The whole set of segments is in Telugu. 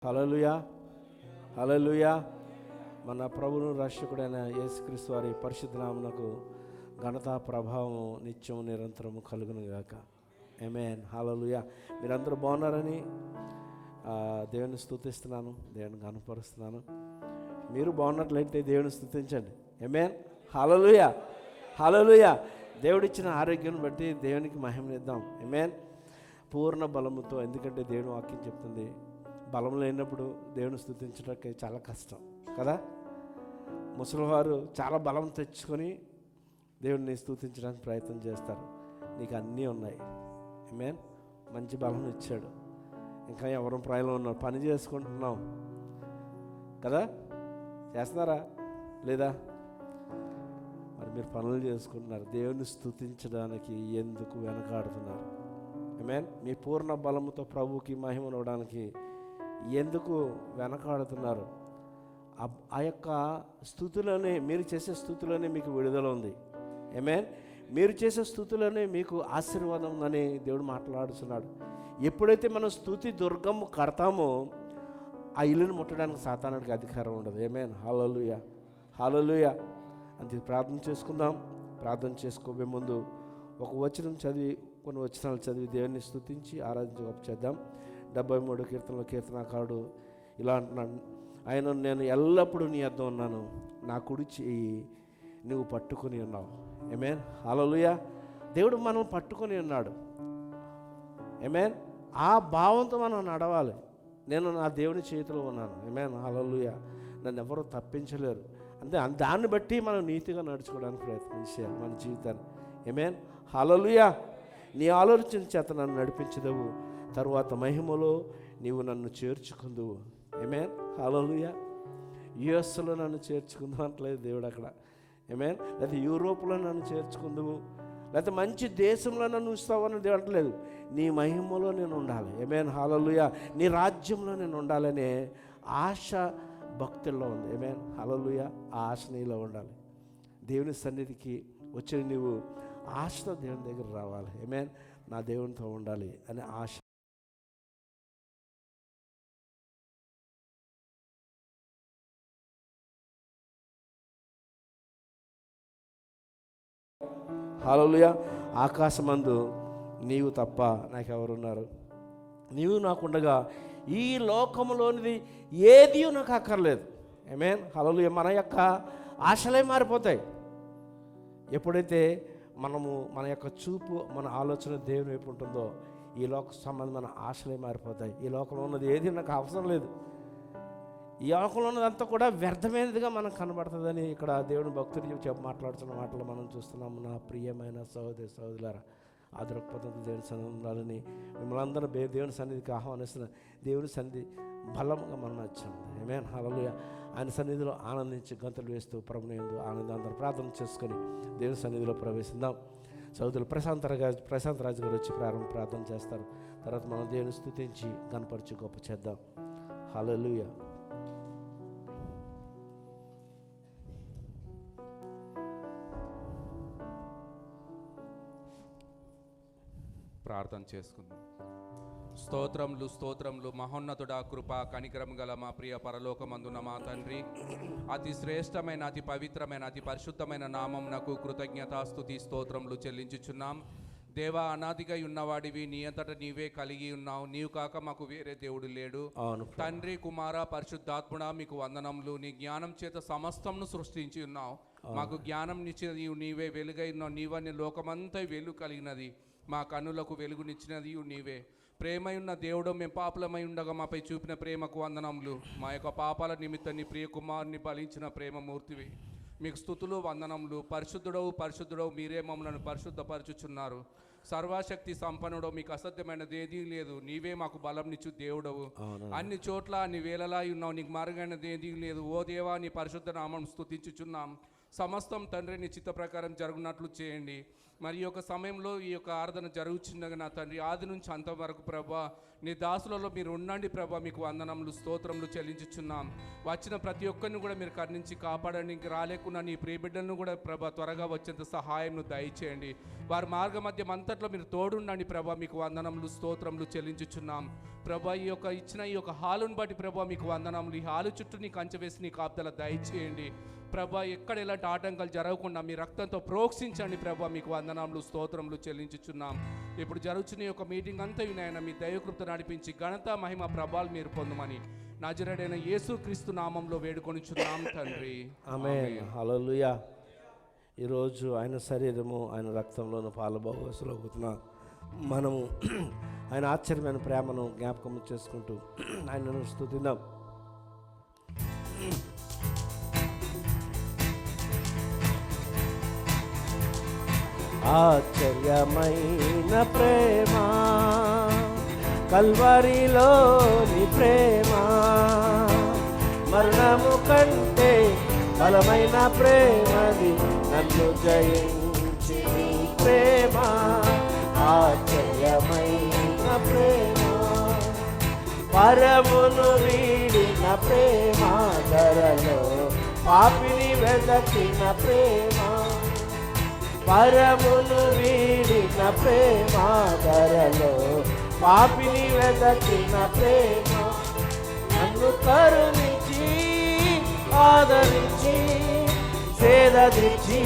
హల్లెలూయా, హల్లెలూయా. మన ప్రభువును రక్షకుడైన యేసుక్రీస్తు వారి పరిశుద్ధ నామమునకు ఘనత ప్రభావం నిత్యం నిరంతరము కలుగును గాక. ఆమేన్. హల్లెలూయా. మీరందరూ బాగున్నారని దేవుని స్తుతిస్తున్నాను, దేవుని ఘనపరుస్తున్నాను. మీరు బాగున్నట్లయితే దేవుని స్తుతించండి. ఆమేన్. హల్లెలూయా, హల్లెలూయా. దేవుడిచ్చిన ఆరోగ్యాన్ని బట్టి దేవునికి మహిమనిద్దాం. ఆమేన్. పూర్ణ బలముతో, ఎందుకంటే దేవుని వాక్యం చెప్తుంది, బలం లేనప్పుడు దేవుని స్తుతించడానికి చాలా కష్టం కదా. ముసలివారు చాలా బలం తెచ్చుకొని దేవుడిని స్తుతించడానికి ప్రయత్నం చేస్తారు. నీకు అన్నీ ఉన్నాయి. ఆమేన్. మంచి బలం ఇచ్చాడు. ఇంకా ఎవరు ప్రాయంలో ఉన్నారు, పని చేసుకుంటున్నాం కదా, చేస్తున్నారా లేదా? మరి మీరు పనులు చేసుకుంటున్నారు, దేవుని స్తుతించడానికి ఎందుకు వెనకాడుతున్నారు? ఆమేన్. మీ పూర్ణ బలముతో ప్రభువుకి మహిమనివ్వడానికి ఎందుకు వెనకాడుతున్నారు? ఆ యొక్క స్తుతిలోనే, మీరు చేసే స్తుతిలోనే మీకు విడుదల ఉంది. ఆమేన్. మీరు చేసే స్తుతిలోనే మీకు ఆశీర్వాదం ఉందని దేవుడు మాట్లాడుతున్నాడు. ఎప్పుడైతే మనం స్తుతి దుర్గము కడతామో ఆ ఇల్లును ముట్టడానికి సాతానుడికి అధికారం ఉండదు. ఆమేన్. హల్లెలూయా, హల్లెలూయా. అంతే. ప్రార్థన చేసుకుందాం. ప్రార్థన చేసుకోబోయే ముందు ఒక వచనం చదివి, కొన్ని వచనాలు చదివి దేవుని స్తుతించి ఆరాధించి చేద్దాం. 73 కీర్తనలో కీర్తనాకారుడు ఇలా అంటున్నాడు, ఆయన నేను ఎల్లప్పుడూ నీ యొద్ద ఉన్నాను, నా కుడి చెయ్యి నువ్వు పట్టుకొని ఉన్నావు. ఆమేన్. హల్లెలూయా. దేవుడు మనం పట్టుకొని ఉన్నాడు. ఆమేన్. ఆ భావంతో మనం నడవాలి. నేను నా దేవుని చేతిలో ఉన్నాను. ఆమేన్. హల్లెలూయా. నన్ను ఎవరు తప్పించలేరు. అంటే దాన్ని బట్టి మనం నీతిగా నడుచుకోవడానికి ప్రయత్నం చేయాలి మన జీవితాన్ని. ఆమేన్. హల్లెలూయా. నీ ఆలోచన చేత నన్ను నడిపించదవు, తరువాత మహిమలో నీవు నన్ను చేర్చుకుందువు. ఆమేన్. హల్లెలూయా. యుఎస్లో నన్ను చేర్చుకుందాం అంటలేదు దేవుడు అక్కడ. ఆమేన్. లేకపోతే యూరోప్లో నన్ను చేర్చుకుందువు, లేకపోతే మంచి దేశంలో నన్ను ఉంచుతావని దేవుడు అంటలేదు. నీ మహిమలో నేను ఉండాలి. ఆమేన్. హల్లెలూయా. నీ రాజ్యంలో నేను ఉండాలనే ఆశ భక్తుల్లో ఉంది. ఆమేన్. హల్లెలూయా. ఆ ఆశ నీలో ఉండాలి. దేవుని సన్నిధికి వచ్చి నీవు ఆశతో దేవుని దగ్గర రావాలి. ఆమేన్. నా దేవునితో ఉండాలి అనే ఆశ. హల్లెలూయా. ఆకాశమందు నీవు తప్ప నాకెవరున్నారు? నీవు నాకుండగా ఈ లోకంలోనిది ఏది నాకు అక్కర్లేదు. ఆమేన్. హల్లెలూయా. మన యొక్క ఆశలే మారిపోతాయి ఎప్పుడైతే మనము మన యొక్క చూపు, మన ఆలోచన దేవుని వైపు ఉంటుందో. ఈ లోక సంబంధమైన ఆశలే మారిపోతాయి. ఈ లోకంలో ఉన్నది ఏది నాకు అవసరం లేదు, ఈ లోకంలో ఉన్నదంతా కూడా వ్యర్థమైనదిగా మనకు కనబడుతుందని ఇక్కడ దేవుని భక్తుడు మాట్లాడుతున్న మాటలు మనం చూస్తున్నాము. నా ప్రియమైన సహోదరి సహోదరులారా, ఆ దృక్పథంతో దేవుని సన్నిధి ఉండాలని మిమ్మల్ని అందరూ దేవుని సన్నిధికి ఆహ్వానిస్తున్న దేవుని సన్నిధి బలంగా మనం నచ్చింది. ఆమేన్. హల్లెలూయా. ఆయన సన్నిధిలో ఆనందించి గంతులు వేస్తూ ప్రభుని యందు ఆనందం ప్రార్థన చేసుకొని దేవుని సన్నిధిలో ప్రవేశిద్దాం. సహోదరులు ప్రశాంత్ రాజు గారు వచ్చి ప్రార్థన చేస్తారు. తర్వాత మనం దేవుని స్తుతించి గణపరిచి గొప్ప చేద్దాం. హల్లెలూయా. ప్రార్థన చేసుకుందాం. స్తోత్రములు స్తోత్రములు మహోన్నతుడా, కృప కనికరం గల మా ప్రియ పరలోకమందున మా తండ్రి, అతి శ్రేష్టమైన, అతి పవిత్రమైన, అతి పరిశుద్ధమైన నామమునకు కృతజ్ఞతాస్తుతి స్తోత్రములు చెల్లించుచున్నాం. దేవా, అనాదిగా ఉన్నవాడివి, నీ అంతట నీవే కలిగి ఉన్నావు, నీవు కాక మాకు వేరే దేవుడు లేడు. తండ్రి, కుమార, పరిశుద్ధాత్ముడ, మీకు వందనములు. నీ జ్ఞానం చేత సమస్తమును సృష్టించి ఉన్నావు. మాకు జ్ఞానం నిచ్చినది నీవే, వెలుగై ఉన్నావు. నీవని లోకమంతా వెలుగు కలిగినది, మా కన్నులకు వెలుగునిచ్చినది నీవే. ప్రేమయున్న దేవుడు, మేము పాపలమై ఉండగా మాపై చూపిన ప్రేమకు వందనములు. మా యొక్క పాపాల నిమిత్తం నీ ప్రియ కుమారుని బలించిన ప్రేమమూర్తివి, మీకు స్తుతులు వందనములు. పరిశుద్ధుడవు పరిశుద్ధుడవు, మీరే మమ్మల్ని పరిశుద్ధపరచుచున్నారు. సర్వశక్తి సంపన్నుడవు, మీకు అసాధ్యమైనది ఏదీ లేదు. నీవే మాకు బలంనిచ్చు దేవుడవు. అన్ని చోట్ల అన్ని వేళలా ఉన్నావు, నీకు మరుగైనది ఏదీ లేదు. ఓ దేవా, నీ పరిశుద్ధ నామం స్తుతించుచున్నాం. సమస్తం తండ్రి నీ చిత్త ప్రకారం జరుగునట్లు చేయండి. మరి ఈ యొక్క సమయంలో ఈ యొక్క ఆరాధన జరుగుచుండగా నా తండ్రి ఆది నుంచి అంతవరకు ప్రభా నీ దాసులలో మీరు ఉండండి ప్రభా. మీకు వందనములు స్తోత్రములు చెల్లించుచున్నాం. వచ్చిన ప్రతి ఒక్కరిని కూడా మీరు కరుణించి కాపాడండి. ఇంక రాలేకున్నా నీ ప్రియబిడ్డలను కూడా ప్రభా త్వరగా వచ్చేంత సహాయంను దయచేయండి. వారి మార్గ మధ్యం అంతట్లో మీరు తోడుండండి ప్రభా. మీకు వందనములు స్తోత్రములు చెల్లించుచున్నాం ప్రభా. ఈ యొక్క ఇచ్చిన ఈ యొక్క హాలును బట్టి ప్రభా మీకు వందనములు. ఈ హాలు చుట్టూ నీ కంచె వేసి నీ కాపుదల దయచేయండి ప్రభా. ఎక్కడ ఎలాంటి ఆటంకాలు జరగకుండా మీ రక్తంతో ప్రోక్షించండి ప్రభా. మీకు వందనములు స్తోత్రములు చెల్లించుచున్నాం. ఇప్పుడు జరుగుతున్న ఈ యొక్క మీటింగ్ అంతా వినాయన మీ దైవకృప నడిపించి ఘనత మహిమ ప్రభావాలు మీరు పొందమని నజరేయుడైన యేసుక్రీస్తు నామంలో వేడుకొనిచున్నాం తండ్రి. ఆమేన్. హల్లెలూయా. ఈరోజు ఆయన శరీరము ఆయన రక్తంలోను పాలుభాగస్సులవుతున్న మనము ఆయన ఆశ్చర్యమైన ప్రేమను జ్ఞాపకం చేసుకుంటూ ఆయనను స్తుతిద్దాం. ఆశ్చర్యమైన ప్రేమ కల్వరిలోని ప్రేమ, మరణము కంటే బలమైన ప్రేమది నన్ను జయించి ప్రేమ. ఆశ్చర్యమైన ప్రేమ, పరమును వీడిన ప్రేమ, ధరలో పాపిని వెదకిన ప్రేమ, పరమును వీడిన ప్రేమ, ధరలో పాపిని వెదకిన ప్రేమ, నన్ను కరుణించి ఆదరించి సేదరించి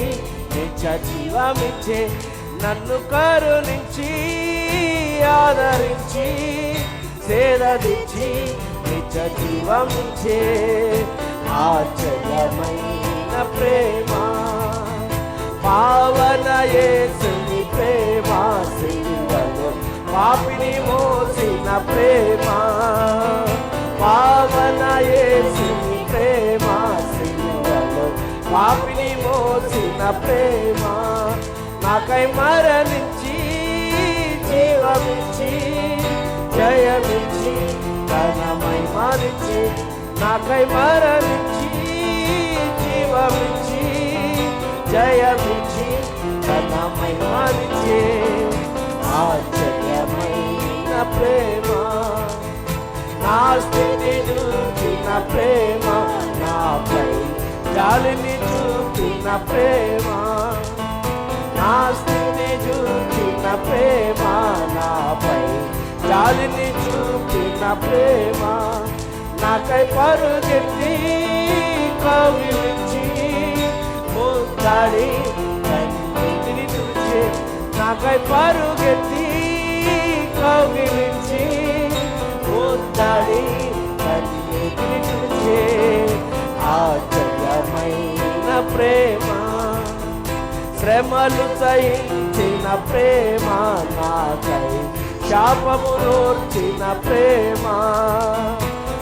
నిత్య జీవమిచ్చే, నన్ను కరుణించి ఆదరించి సేదరించి నిత్య జీవమిచ్చే. ఆశ్చర్యమైన ప్రేమ, పావన యేసుని ప్రేమ, సిలువలో పాపిని మోసిన ప్రేమ, పావన యేసుని ప్రేమ, సిలువలో పాపిని మోసిన ప్రేమ, నాకై మరణించి జీవమిచ్చి జయమిచ్చి తన మహిమనిచ్చి, నాకై మరణించి జీవమిచ్చి జయమిచ్చి తన మహిమనిచ్చి. ఆశ్చర్యమైన ప్రేమ, నా స్థితి చూపిన ప్రేమ, నాపై జాలిని చూపిన ప్రేమ, నా స్థితి చూపిన ప్రేమ, నాపై జాలిని చూపిన ప్రేమ, నాకై పరుగెత్తి కౌగిలించి ముద్దాడి కన్నీటిని తుడిచి, నాకై పరుగెత్తి కౌగిలించి ముద్దాడి కన్నీటిని తుడిచి. ఆశ్చర్యమైన ప్రేమ, శ్రమలు సహించిన ప్రేమ, నాకై శాపమునోర్చిన ప్రేమ,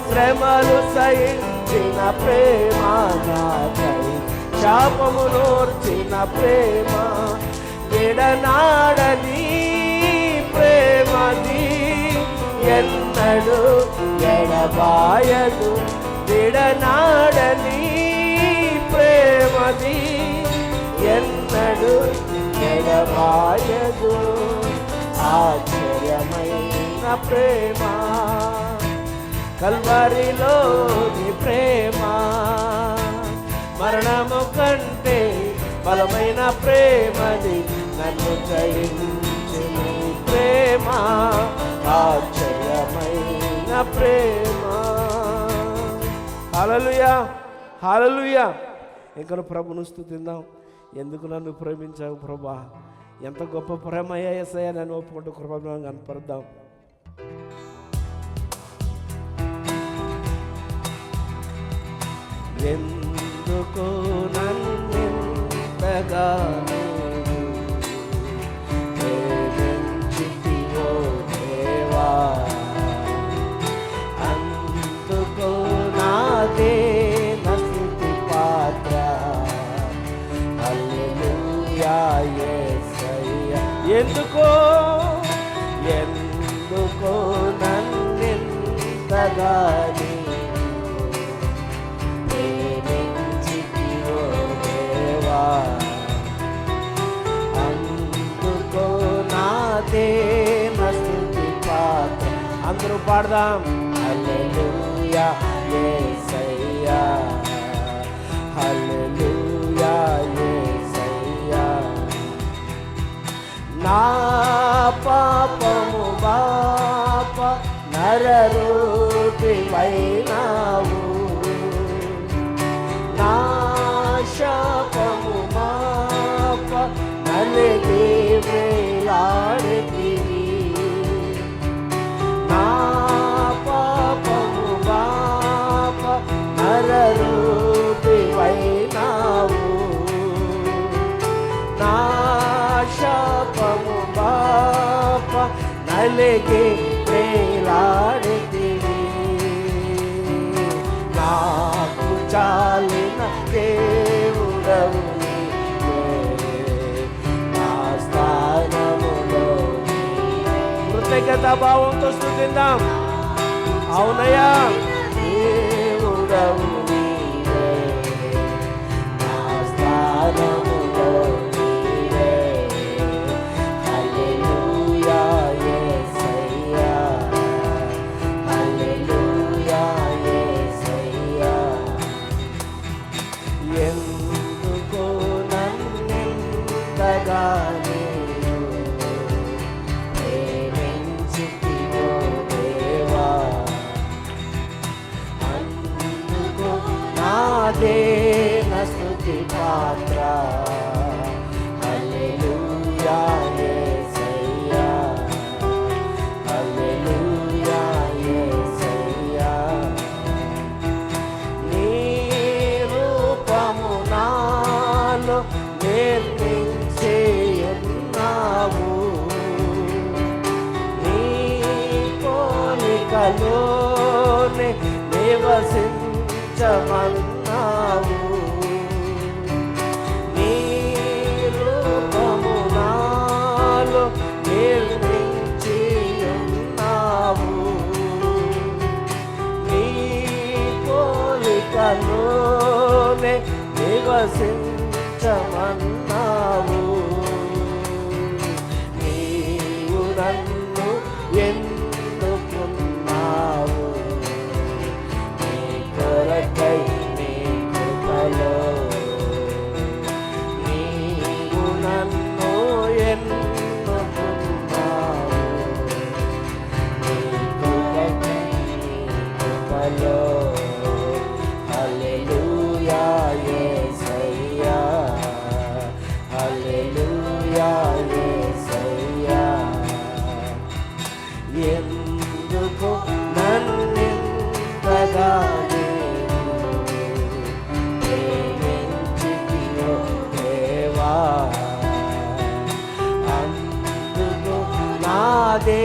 శ్రమలు సహించిన ప్రేమ, నాకై శాపమునోర్చిన ప్రేమ, విడనాడని ప్రేమది ఎన్నడు ఎడబాయదు, విడనాడని ప్రేమది ఎన్నడు ఎడబాయదు. ఆశ్చర్యమైన ప్రేమ, కల్వరిలోని ప్రేమ, మరణము కంటే బలమైన ప్రేమది నన్ను జయించి ప్రేమ. ఆశ్చర్యమైన ప్రేమ. హల్లెలూయా, హల్లెలూయా. ఇంకా ప్రభును స్తుతిద్దాం. ఎందుకు నన్ను ప్రేమించావు ప్రభా, ఎంత గొప్ప ప్రేమ యేసయ్యా, నన్ను ఒప్పుకుంటూ కృపను కనపరుద్దాం. ఎందుకు నన్నెంతగా ప్రేమించితివో దేవా, అందుకో నాదే నసితి పాత్ర. హల్లెలూయా యేసయ్యా. ఎందుకో ఎందుకో నన్నెంతగా అందరూ పాడదాం. హల్లెలూయా యేసయ్యా, హల్లెలూయా యేసయ్యా. నా పాపము బాప నరరూపివైనావు, నా శాపము మాప నలిగి వేలాడితివి. నా పాపము బాప నరరూపివైనావు, నా శాపము బాప నలిగి వేలాడితివి. నాకు చాలిన దేవుడవు నీవే, నా స్థానములో కృతజ్ఞత భావంతో స్తుతిద్దాం. అవునయ్యా, దేవుడవు నీవే, నా స్థానములో నీవే. హల్లెలూయా యేసయ్యా, హల్లెలూయా యేసయ్యా. ఎందుకో నన్నింతగా నీవు ప్రేమించితివో దేవా, అందుకు నాదే నా స్తుతి పాత్ర. హల్లెలూయా యేసయ్యా, హల్లెలూయా యేసయ్యా. నీ రూపము నాలో నిర్మించేయున్నావు, నీ పోలికలోనే నివసించమన్నావు. నీ రూపము నాలో నిర్మించియున్నావు, నీ పోలికలోనే నివసించమన్నావు. నీవు నన్ను ఎన్నుకున్నావు, నీ కొరకై నీ కృపలో. నీవు నన్ను ఎన్నుకున్నావు, నీ కొరకై నీ కృపలో. హల్లెలూయా యేసయ్యా, హల్లెలూయా యేసయ్యా. ఎందుకు నన్నింతగా నీవు ప్రేమించితివో దేవా, అందుకు నాదే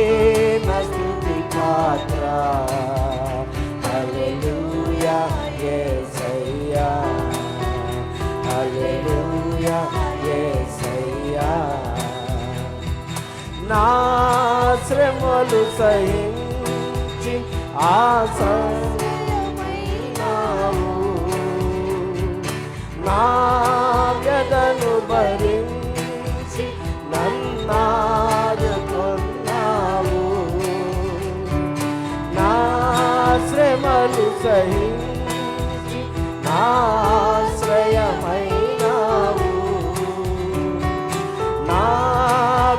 నా స్తుతి పాత్ర. హల్లెలూయా యేసయ్యా, హల్లెలూయా యేసయ్యా. నా శ్రమలు సహించి ఆసన్నమైనావు, నా వ్యధను భరించి నన్నాదుకున్నావు. నా శ్రమలు సహించి నాశ్రయమైనావు, నా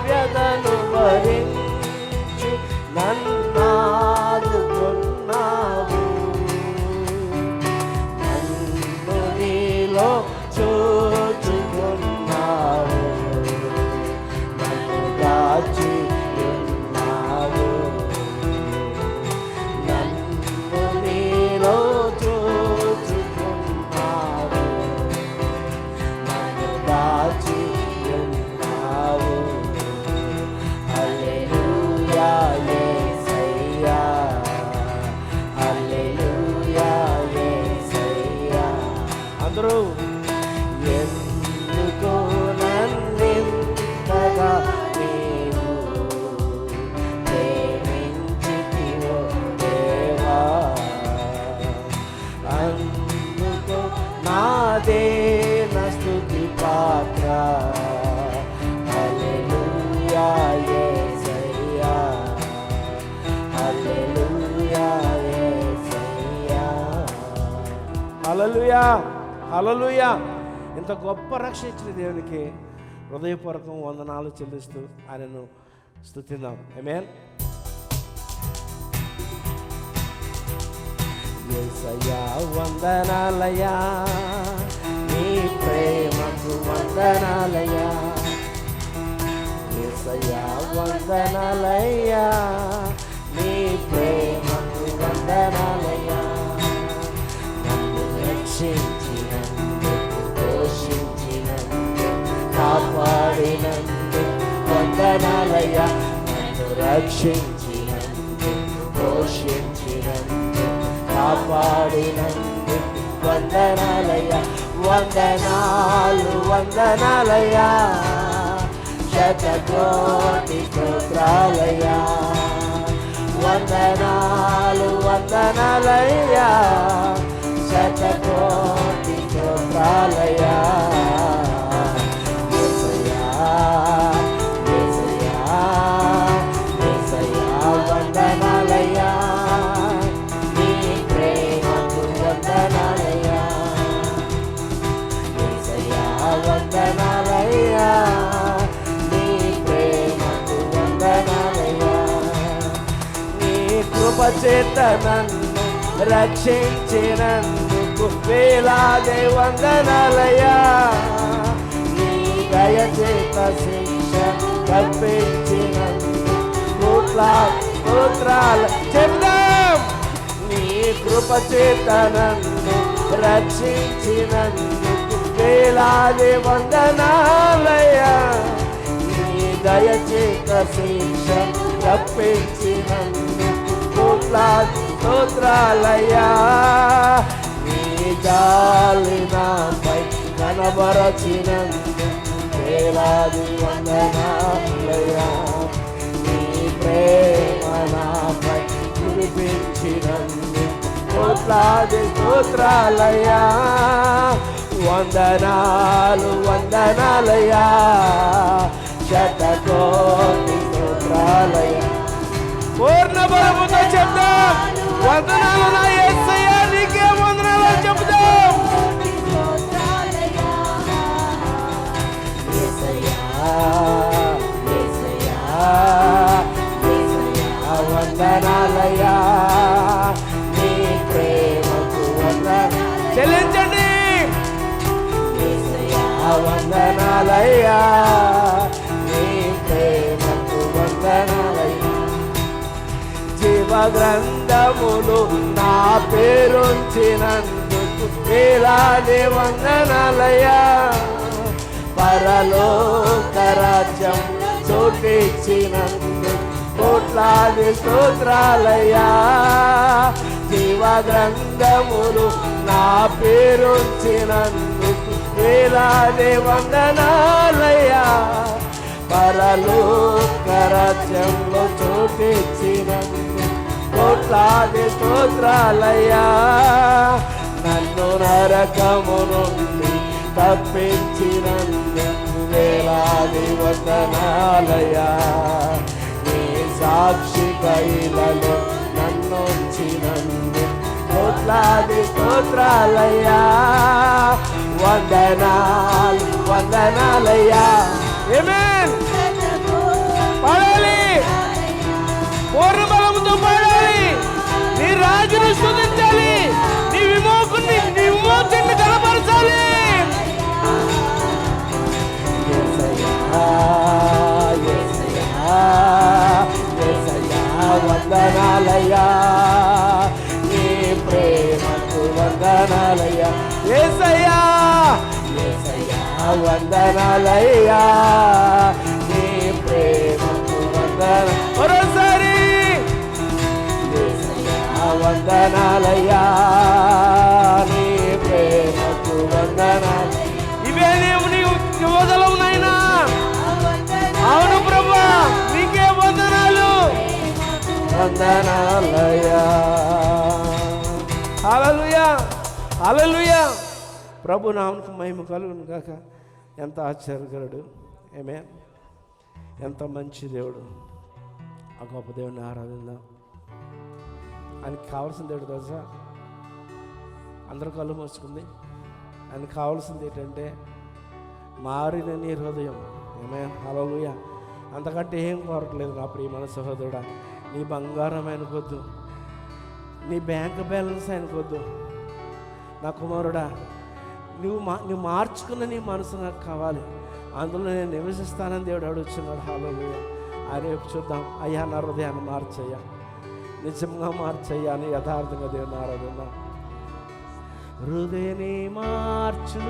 వ్యధను భరించి నన్నాదుకున్నావు. నన్ను నీలో చూచుకున్నావు, నన్ను దాచి ఉన్నావు. నన్ను నీలో చూచుకున్నావు, నన్ను దాచి ఉన్నావు. హల్లెలూయా యేసయ్యా, హల్లెలూయా యేసయ్యా. అందరూ ఎందుకు నన్నింతగా నీవు ప్రేమించితివో దేవా, అందుకు నాదే నా స్తుతి పాత్ర. హల్లెలూయా యేసయ్యా, హల్లెలూయా హల్లెలూయా, హల్లెలూయా. ఇంత గొప్ప రక్షణ ఇచ్చిన దేవునికి హృదయపూర్వకం వందనాలు చెల్లిస్తూ ఆయనను స్తుతిద్దాం. ఆమేన్. యేసయ్యా వందనాలయ్యా, నీ ప్రేమకు వందనాలయ్యా. యేసయ్యా వందనాలయ్యా, నీ ప్రేమకు వందనాలయ్యా. నన్ను రక్షించినందుకు, పోషించినందుకు, కాపాడినందుకు వందనాలయ్యా. నన్ను రక్షించినందుకు, పోషించినందుకు, కాపాడినందుకు వందనాలయ్యా. వందనాలు వందనాలయ్యా, శతకోటి స్తోత్రాలయ్యా. వందనాలు వందనాలయ్యా, శతకోటి స్తోత్రాలయ్యా. యేసయ్యా, యేసయ్యా, యేసయ్యా వందనాలయ్యా, నీ ప్రేమకు వందనాలయ్యా. యేసయ్యా వందనాలయ్యా, నీ ప్రేమకు వందనాలయ్యా. నీ కృప చేత నన్ను రక్షించినందుకు వేలాది వందనాలయ్యా. నీ దయ చేత శిక్ష తప్పించినందుకు కోట్లాది స్తోత్రాలు చెప్దాం. నీ కృప చేత నన్ను రక్షించినందుకు వేలాది వందనాలయ్యా. నీ దయ చేత శిక్ష తప్పించినందుకు కోట్లాది స్తోత్రాలయ్యా. నీ జాలి నాపై కనబరచినందుకు వేలాది వందనాలయ్యా. నీ ప్రేమ నాపై కురిపించినందుకు కోట్లాది స్తోత్రాలయ్యా. వందనాలు వందనాలయ్యా, శతకోటి స్తోత్రాలయ్యా. పూర్ణ బలముతో చెప్దాం. వందనాలు నా యేసయ్యా, నీకే వందనాలు చెప్దాం. యేసయ్యా, యేసయ్యా, యేసయ్యా వందనాలయ్యా, నీ ప్రేమకు వందనాలు చెల్లించండి. యేసయ్యా వందనాలయ్యా, నీ ప్రేమకు వందనాలయ్యా. జీవ గ్రంథములు నా పేరుంచినందుకు వేలాది వందనాలయ్యా. పరలోక రాజ్యం చోటిచ్చినందుకు కోట్లాది స్తోత్రాలయ్యా. జీవ గ్రంథములు నా పేరుంచినందుకు వేలాది వందనాలయ్యా. పరలోక రాజ్యంలో చోటిచ్చినందుకు కోట్లాది స్తోత్రాలయ్యా. నన్ను నరకము నుండి తప్పించినందుకు వేలాది వందనాలయ్యా. నీ సాక్షి కైలలో నన్ను ఉంచినందుకు కోట్లాది స్తోత్రాలయ్యా. వందనాలు వందనాలయ్యా. ఆమేన్. పాడాలి, పూర్ణ బలముతో పాడాలి. నీ రాజును స్తుతించాలి, నీ విమోచకుని కనపరచాలి. యేసయ్యా, యేసయ్యా, యేసయ్యా వందనాలయ్యా, నీ ప్రేమకు వందనాలయ్యా. యేసయ్యా, యేసయ్యా వందనాలయ్యా, నీ ప్రేమకు వందనాలు. మరోసారి యేసయ్యా వందనాలయ్యా, నీ ప్రేమకు వందనాలు. ఇవే నీ యువతలం నాయనా. అవును ప్రభా, నీకే వందనాలు. వందనాలయ్యా. హల్లెలూయా, హల్లెలూయా. ప్రభు నామమునకు మహిమ కలుగును గాక. ఎంత ఆశ్చర్యకరుడు. ఆమేన్. ఎంత మంచి దేవుడు. ఆ గొప్ప దేవుడిని ఆరాధిద్దాం. ఆయనకి కావాల్సిన దేవుడు తెలుసా? అందరూ కళ్ళు మూసుకుంది. ఆయనకు కావాల్సింది ఏంటంటే మారిన నీ హృదయం. ఆమేన్, హల్లెలూయా. అంతకంటే ఏం కోరట్లేదు నా ప్రియమైన సహోదరుడా. నీ బంగారం ఆయనకొద్దు, నీ బ్యాంక్ బ్యాలెన్స్ ఆయనకొద్దు. నా కుమారుడా, నువ్వు మార్చుకున్న నీ మనసు నాకు కావాలి, అందులో నేను నివసిస్తానని దేవుడు అడుగుతున్నాడు. హల్లెలూయా. ఆయన వైపు చూద్దాం. అయ్యా నా హృదయాన్ని మార్చయ్యా, నిజంగా మార్చయ్యా అని యథార్థంగా దేవుని ఆరాధన. హృదయని మార్చు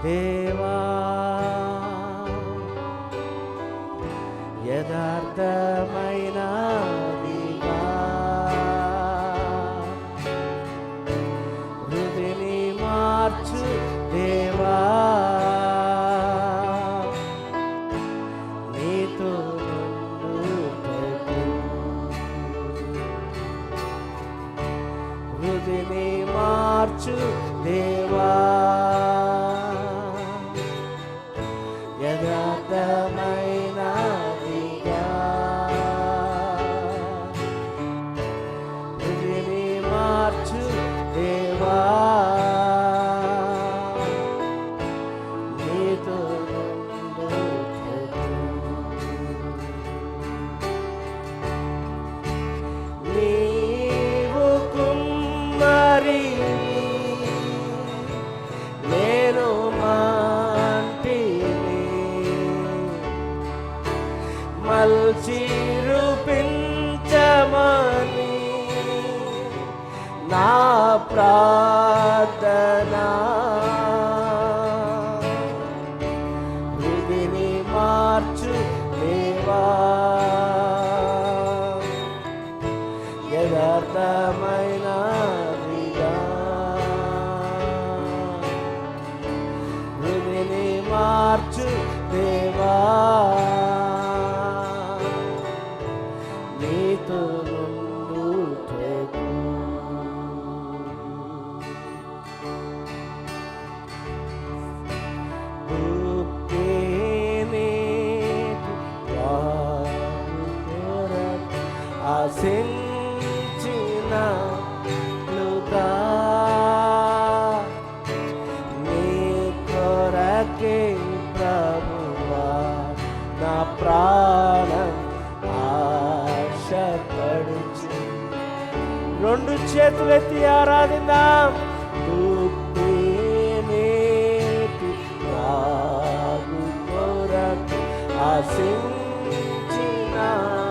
దేవా, యథార్థమైన దేవా, హృదయని మార్చు దేవా, నీతో హృదయని మార్చు దేవా, యథార్థమైన దిగా, హృదయని మార్చు దేవా, నీతో నీవు కుమ్మరి నేను మాంటిని, మల్చి రూపించమని నా ప్రార్థనా. హృదయని మార్చు దేవా, యథార్థమైన దిగా, హృదయని మార్చు దేవా, నీతో నుండుటకు. ఆశించినట్లుగా నీ కొరకే ప్రభువా నా ప్రాణం ఆశపడుచు. రెండు చేతులెత్తి ఆరాధిద్దాం.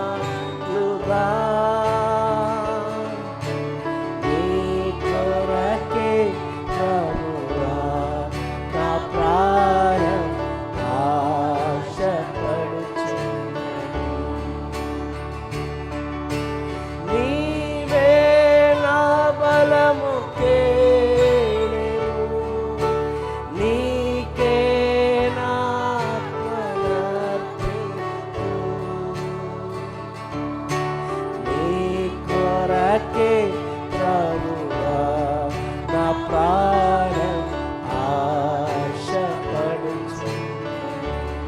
ఆశించినట్లుగా నీ కొరకే ప్రభువా నా ప్రాణం ఆశపడుచు. నీవే నా బలము కేడెము, నీకే నా ఆత్మనర్పింతు. నీ కొరకే ప్రభువా నా ప్రాణం ఆశపడుచు.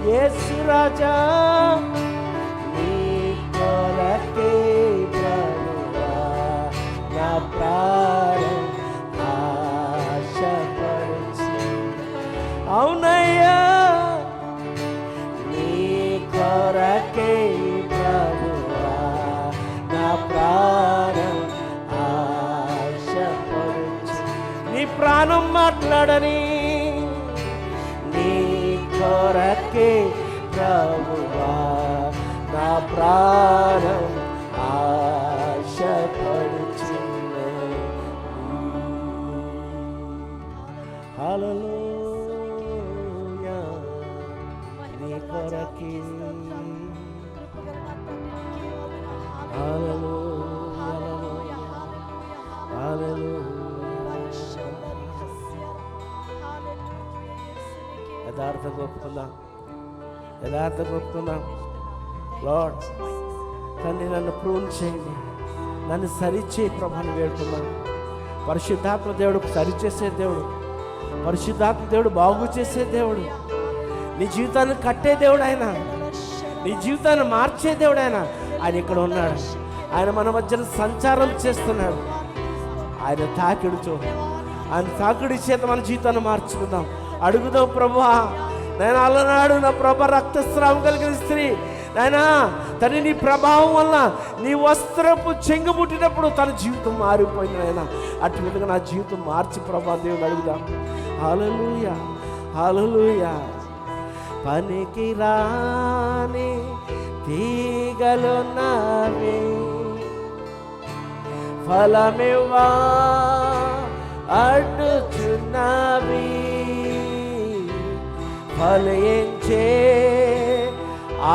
యేసు రాజా నీ కొరకే ప్రభువా నా ప్రాణం ఆశపడుచు. అవునయ్యా నీ కొరకే ప్రభువా నా ప్రాణం ఆశపడుచు. నీ ప్రాణం మాట్లాడని, నీ కొరకే ప్రభువా నా ప్రాణం ఆశపడుచున్నది. హల్లెలూయా నీ కొరకే. హల్లెలూయా హల్లెలూయా. యథార్థంగా ఒప్పుకుందాం, యథార్థంగా ఒప్పుకుందాం. లార్డ్ తండ్రి నన్ను ప్రూన్ చేయండి, నన్ను సరిచేయి ప్రభాని వేడుకున్నాను. పరిశుద్ధాత్మ దేవుడు సరిచేసే దేవుడు, పరిశుద్ధాత్మ దేవుడు బాగు చేసే దేవుడు, నీ జీవితాన్ని కట్టే దేవుడు ఆయన, నీ జీవితాన్ని మార్చే దేవుడు ఆయన. ఆయన ఇక్కడ ఉన్నాడు, ఆయన మన మధ్యన సంచారం చేస్తున్నాడు. ఆయన తాకిడుతో, ఆయన తాకుడి చేత మన జీవితాన్ని మార్చుకుందాం. అడుగుదాం, ప్రభువా నేను అలనాడు నా ప్రభ రక్తస్రావం కలిగిన స్త్రీ నాయనా తను నీ ప్రభావం వల్ల నీ వస్త్రపు చెంగు పుట్టినప్పుడు తన జీవితం మారిపోయింది నాయన. అటు విధంగా నా జీవితం మార్చి ప్రభా దేవుని అడుగుదాం. హల్లెలూయా హల్లెలూయా. పనికి రాని తీగలున్నవి ఫలమివ్వా అడ్డుచున్నవి, ఫలించే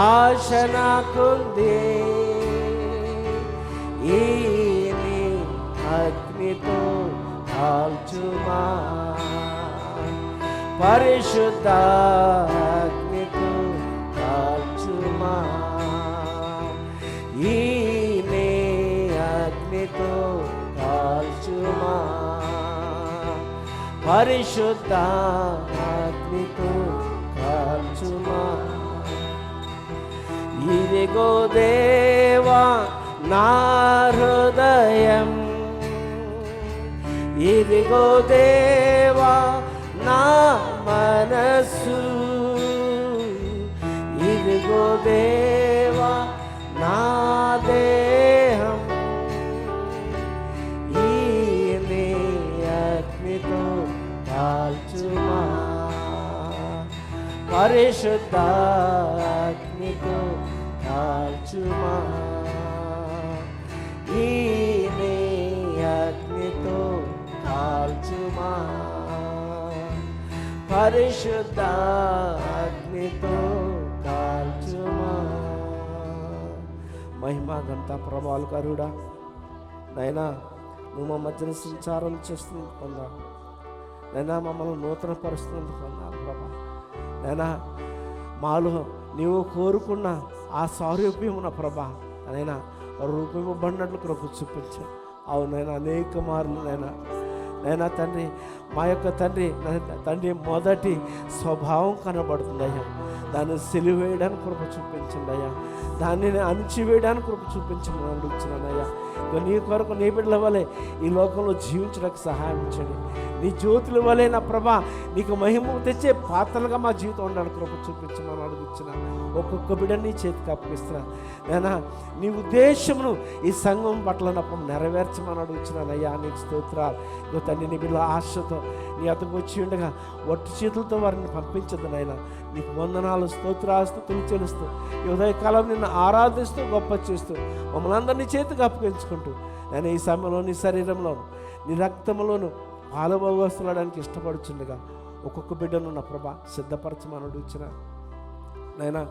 ఆశ నాకుంది. ఈ నీ అగ్నితో కాల్చుమా, పరిశుద్ధ అగ్నితో కాల్చుమా. ఈ నీ అగ్నితో కాల్చుమా, పరిశుద్ధ అగ్నితో కాల్చుమా. ఇదిగో దేవా నా హృదయం, ఇదిగో దేవా నా మనసు, ఇదిగో దేవా నా దేహం. ఈ నీ అగ్నితో కాల్చుమా, పరిశుద్ధ అగ్నితో కాల్చుమా. ఈ నీ అగ్నితో కాల్చుమా, పరిశుద్ధ అగ్నితో కాల్చుమా. మహిమ ఘనత ప్రభావాలు కరుడా నైనా నువ్వు మా మధ్యన సంచారం చేస్తున్నందుకు పొందా నైనా, మమ్మల్ని నూతన పరుస్తున్నందుకు పొందాలి ప్రభా. నైనా మాలో నీవు కోరుకున్న ఆ సారూప్యమున ప్రభా నైనా రూపబడినట్లు కృప చూపించు. అవునైనా అనేక మార్లు నైనా తండ్రి మా యొక్క తండ్రి మొదటి స్వభావం కనబడుతుంది అయ్యా. దాన్ని సిలివేయడానికి కృప చూపించండి అయ్యా, దానిని అణిచివేయడానికి కృప చూపించమని అడుగుతున్నానయ్యా. నీ కొరకు నీ బిడ్డల వలె ఈ లోకంలో జీవించడానికి సహాయం చేయండి. నీ జ్యోతుల వలె నా ప్రభా నీకు మహిమ తెచ్చే పాత్రలుగా మా జీవితం ఉండడానికి కృప చూపించమని అడుగుతున్నా. ఒక్కొక్క బిడ్డని నీ చేతికి అప్పగిస్తున్నా నైనా. నీ ఉద్దేశమును ఈ సంఘం పట్ల నా నెరవేర్చమని అడుగుతున్నానయ్యా. నీకు స్తోత్రాలు. ఇగో తండ్రి నీ బిడ్డల ఆశతో నీ అతకు వచ్చి ఉండగా ఒట్టి చేతులతో వారిని పంపించదు నాయన. నీకు వందనాలు స్తోత్రాస్తుతులు చెల్లిస్తూ ఈ ఉదయకాలం నిన్ను ఆరాధిస్తూ గొప్ప చేస్తూ మమ్మల్ని అందరినీ చేతికి అప్పగించుకుంటూ నేను ఈ సమయంలో నీ శరీరంలోను నీ రక్తంలోను పాలుభోగస్తులడానికి ఇష్టపడుచుండగా ఒక్కొక్క బిడ్డను నా ప్రభా సిద్ధపరచమని అడుగుచిన నైనా.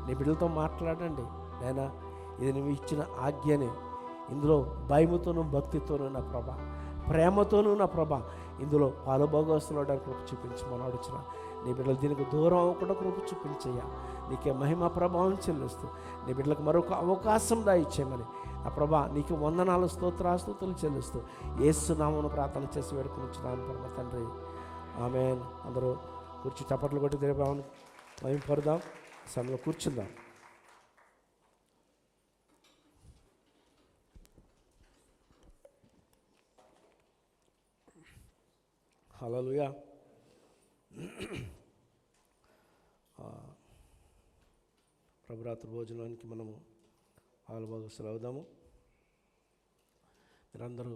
నీ బిడ్డలతో మాట్లాడండి నైనా. ఇది నువ్వు ఇచ్చిన ఆజ్ఞని ఇందులో భయముతోనూ భక్తితోనూ నా ప్రభా ప్రేమతోనూ నా ప్రభా ఇందులో పాలుభోగస్తులడానికి కృప చూపించమని అడుగుచిన. నీ బిడ్డలు దీనికి దూరం అవ్వకుండా కృప చూపించయ్యా. నీకే మహిమ ప్రభావం చెల్లిస్తూ నీ బిడ్డలకు మరొక అవకాశం ఇచ్చేయమని నా ప్రభా నీకు వందనాలు స్తోత్రాస్తుతులు చెల్లిస్తూ యేసు నామమున ప్రార్థన చేసి వేడుకొనిచున్నాను పరమ తండ్రి, ఆమేన్. అందరూ కూర్చి చప్పట్లు కొట్టి దేవాన్ని మహిమ పడదాం. సమయంలో కూర్చుందాం. హల్లెలూయా. ప్రభురాత్రి భోజనానికి మనము పాలుభాగస్తులు అవుదాము. మీరందరూ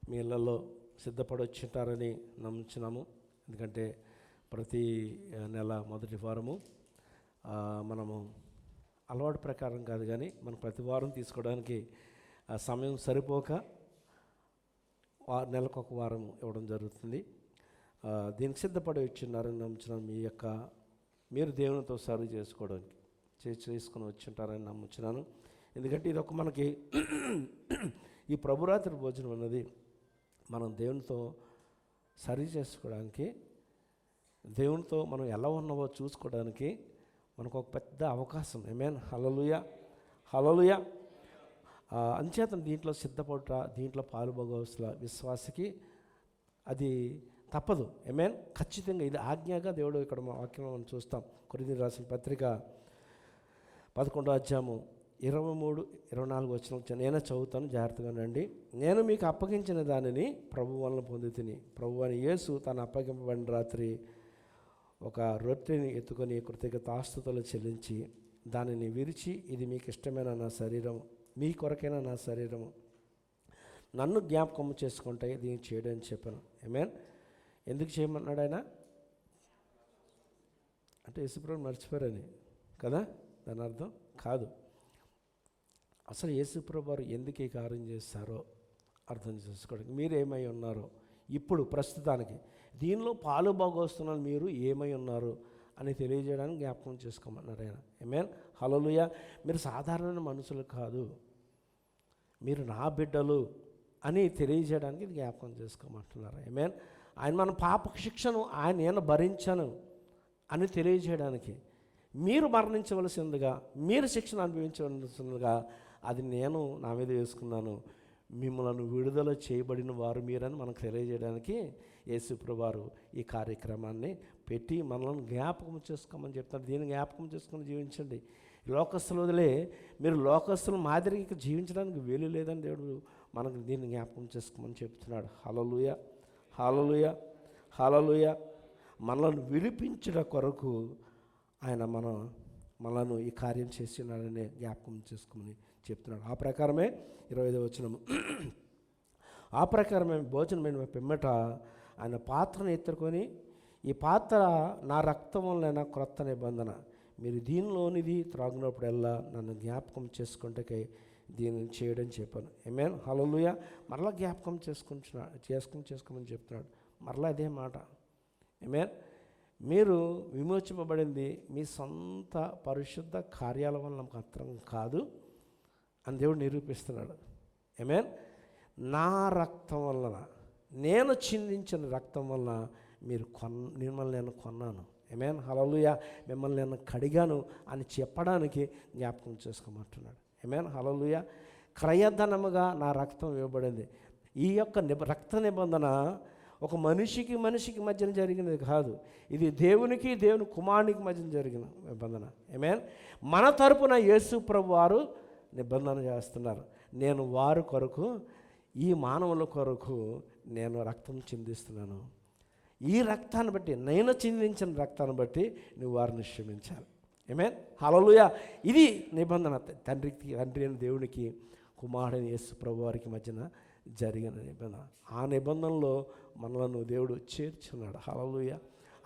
మీ ఇళ్ళల్లో సిద్ధపడొచ్చుంటారని నమ్ముచున్నాము. ఎందుకంటే ప్రతి నెల మొదటి వారము మనము అలవాటు ప్రకారం కాదు కానీ మనం ప్రతి వారం తీసుకోవడానికి సమయం సరిపోక నెలకు ఒక వారం ఇవ్వడం జరుగుతుంది. దీనికి సిద్ధపడి వచ్చిన్నారని నమ్ముచున్నాను. మీరు దేవునితో సర్వ్ చేసుకోవడానికి చేసుకొని వచ్చింటారని నమ్ముచున్నాను. ఎందుకంటే ఇది ఒక మనకి ఈ ప్రభురాత్రి భోజనం అన్నది మనం దేవునితో సరి చేసుకోవడానికి, దేవునితో మనం ఎలా ఉన్నావో చూసుకోవడానికి మనకు ఒక పెద్ద అవకాశం. ఆమేన్. హల్లెలూయా హల్లెలూయా. అంచేత దీంట్లో సిద్ధపడుట, దీంట్లో పాలుభోగవలసిన విశ్వాసకి అది తప్పదు. ఆమేన్. ఖచ్చితంగా ఇది ఆజ్ఞగా దేవుడు ఇక్కడ మా వాక్యంలో మనం చూస్తాం. కొరింథీయులకు రాసిన పత్రిక 11వ అధ్యాయము 23, 24 వచనం నేనే చదువుతాను, జాగ్రత్తగా రండి. నేను మీకు అప్పగించిన దానిని ప్రభు వలన పొంది తిని, ప్రభు అని యేసు తను అప్పగింపబడిన రాత్రి ఒక రొట్టెని ఎత్తుకొని కృతజ్ఞతాస్తుతులు చెల్లించి దానిని విరిచి, ఇది మీకు ఇష్టమైన నా శరీరం, మీ కొరకైన నా శరీరము, నన్ను జ్ఞాపకం చేసుకుంటే దీన్ని చేయడం అని చెప్పాను. ఆమేన్. ఎందుకు చేయమన్నాడు ఆయన? అంటే యేసుప్రభు మర్చిపోయారని కదా దాని అర్థం కాదు. అసలు యేసుప్రభు వారు ఎందుకు ఈ కార్యం చేస్తారో అర్థం చేసుకోవడానికి, మీరు ఏమై ఉన్నారో ఇప్పుడు ప్రస్తుతానికి దీనిలో పాలు భాగస్తున్నారు, మీరు ఏమై ఉన్నారు అని తెలియజేయడానికి జ్ఞాపకం చేసుకోమన్నారు ఆయన. ఆమేన్. హల్లెలూయా. మీరు సాధారణ మనుషులు కాదు, మీరు నా బిడ్డలు అని తెలియజేయడానికి జ్ఞాపకం చేసుకోమంటున్నారు. ఆమేన్. ఆయన మన పాప శిక్షను నేను భరించాను అని తెలియజేయడానికి, మీరు మరణించవలసిందిగా, మీరు శిక్షను అనుభవించవలసిందిగా అది నేను నా మీద వేసుకున్నాను, మిమ్మల్ని విడుదల చేయబడిన వారు మీరని మనకు తెలియజేయడానికి యేసుప్రభు వారు ఈ కార్యక్రమాన్ని పెట్టి మనల్ని జ్ఞాపకం చేసుకోమని చెప్తారు. దీన్ని జ్ఞాపకం చేసుకొని జీవించండి. లోకస్తులు వదిలే మీరు లోకస్తుల మాదిరిగా జీవించడానికి వీలు లేదని దేవుడు మనకు దీన్ని జ్ఞాపకం చేసుకోమని చెప్తున్నాడు. హల్లెలూయా, హల్లెలూయా, హల్లెలూయా. మనల్ని విడిపించడం కొరకు ఆయన మనను ఈ కార్యం చేస్తున్నాడని జ్ఞాపకం చేసుకోమని చెప్తున్నాడు. ఆ ప్రకారమే 25వ వచనము, ఆ ప్రకారమే భోజనమైన పిమ్మట ఆయన పాత్రను ఎత్తుకొని, ఈ పాత్ర నా రక్తం వలన క్రొత్త నిబంధన, మీరు దీనిలోనిది త్రాగినప్పుడల్లా నన్ను జ్ఞాపకం చేసుకుంటే దీనిని చేయడం చెప్పాను. ఆమేన్. హల్లెలూయా. మరలా జ్ఞాపకం చేసుకోమని చెప్తున్నాడు. మరలా అదే మాట. ఆమేన్. మీరు విమోచింపబడింది మీ సొంత పరిశుద్ధ కార్యాల వలన మాత్రం కాదు అని దేవుడు నిరూపిస్తున్నాడు. ఆమేన్. నా రక్తం వలన, నేను చిందించిన రక్తం వలన మిమ్మల్ని నేను కొన్నాను. ఆమేన్. హల్లెలూయా. మిమ్మల్ని నేను కడిగాను అని చెప్పడానికి జ్ఞాపకం చేసుకోమంటున్నాడు. ఆమేన్. హల్లెలూయా. క్రయధనముగా నా రక్తం ఇవ్వబడింది. ఈ యొక్క రక్త నిబంధన ఒక మనిషికి మధ్యన జరిగినది కాదు, ఇది దేవుని కుమారునికి మధ్యన జరిగిన నిబంధన. ఆమేన్. మన తరపున యేసు ప్రభు వారు నిబంధన చేస్తున్నారు. నేను వారి కొరకు, ఈ మానవుల కొరకు నేను రక్తం చిందిస్తున్నాను. ఈ రక్తాన్ని బట్టి, నేను చిందించిన రక్తాన్ని బట్టి నువ్వు వారిని క్షమించాలి. ఆమేన్. హల్లెలూయా. ఇది నిబంధన, తండ్రి అయిన దేవునికి కుమారుడైన యేసు ప్రభు వారికి మధ్యన జరిగిన నిబంధన. ఆ నిబంధనలో మనలను దేవుడు చేర్చున్నాడు. హల్లెలూయా.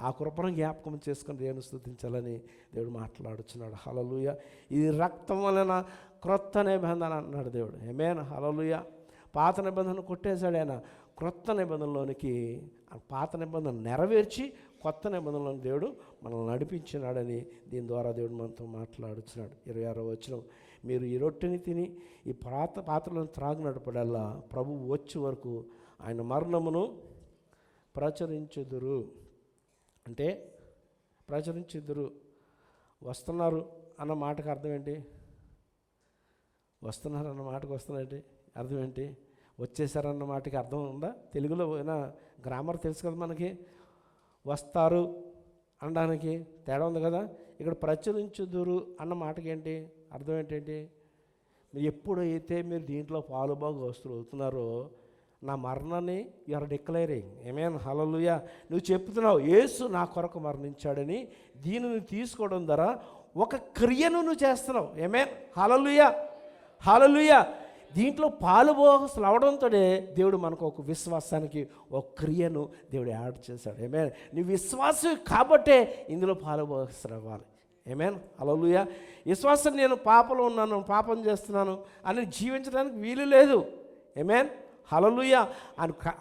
ఆ కృపను జ్ఞాపకం చేసుకుని దేవుని స్తుతించాలని దేవుడు మాట్లాడుచున్నాడు. హల్లెలూయా. ఇది రక్తం వలన క్రొత్త నిబంధన అన్నాడు దేవుడు. ఆమేన్. హల్లెలూయా. పాత నిబంధన కొట్టేశాడు ఆయన. క్రొత్త నిబంధనలోనికి, పాత నిబంధన నెరవేర్చి కొత్త నిబంధనలోని దేవుడు మనల్ని నడిపించినాడని దీని ద్వారా దేవుడు మనతో మాట్లాడుచున్నాడు. 26వ వచనం, మీరు ఈ రొట్టెని తిని ఈ పాత్రలను త్రాగినప్పుడల్లా ప్రభు వచ్చే వరకు ఆయన మరణమును ప్రచురించుదురు. అంటే ప్రచురించుదురు, వస్తున్నారు అన్న మాటకు అర్థం ఏంటి? వస్తున్నారు అన్న మాటకు వస్తున్నారంటే అర్థం ఏంటి? వచ్చేసారన్న మాటకి అర్థం ఉందా? తెలుగులో అయినా గ్రామర్ తెలుసు కదా మనకి. వస్తారు అనడానికి తేడా ఉంది కదా. ఇక్కడ ప్రచురించుదురు అన్న మాటకి ఏంటి అర్థం ఏంటంటే, మీరు ఎప్పుడైతే మీరు దీంట్లో పాలుభాగస్తులు అవుతున్నారో నా మరణాన్ని యు ఆర్ డిక్లేరింగ్. ఆమేన్. హల్లెలూయా. నువ్వు చెప్తున్నావు యేసు నా కొరకు మరణించాడని. దీనిని తీసుకోవడం ద్వారా ఒక క్రియను నువ్వు చేస్తున్నావు. ఆమేన్. హల్లెలూయా, హల్లెలూయా. దీంట్లో పాలుభాగస్తులు అవడంతో దేవుడు మనకు ఒక విశ్వాసానికి ఒక క్రియను దేవుడు యాడ్ చేశాడు. ఆమేన్. నీ విశ్వాసం కాబట్టే ఇందులో పాలుభాగస్తులు అవ్వాలి. ఆమేన్. హల్లెలూయా. విశ్వాసం, నేను పాపంలో ఉన్నాను, పాపం చేస్తున్నాను అని జీవించడానికి వీలు లేదు. ఆమేన్. హల్లెలూయా.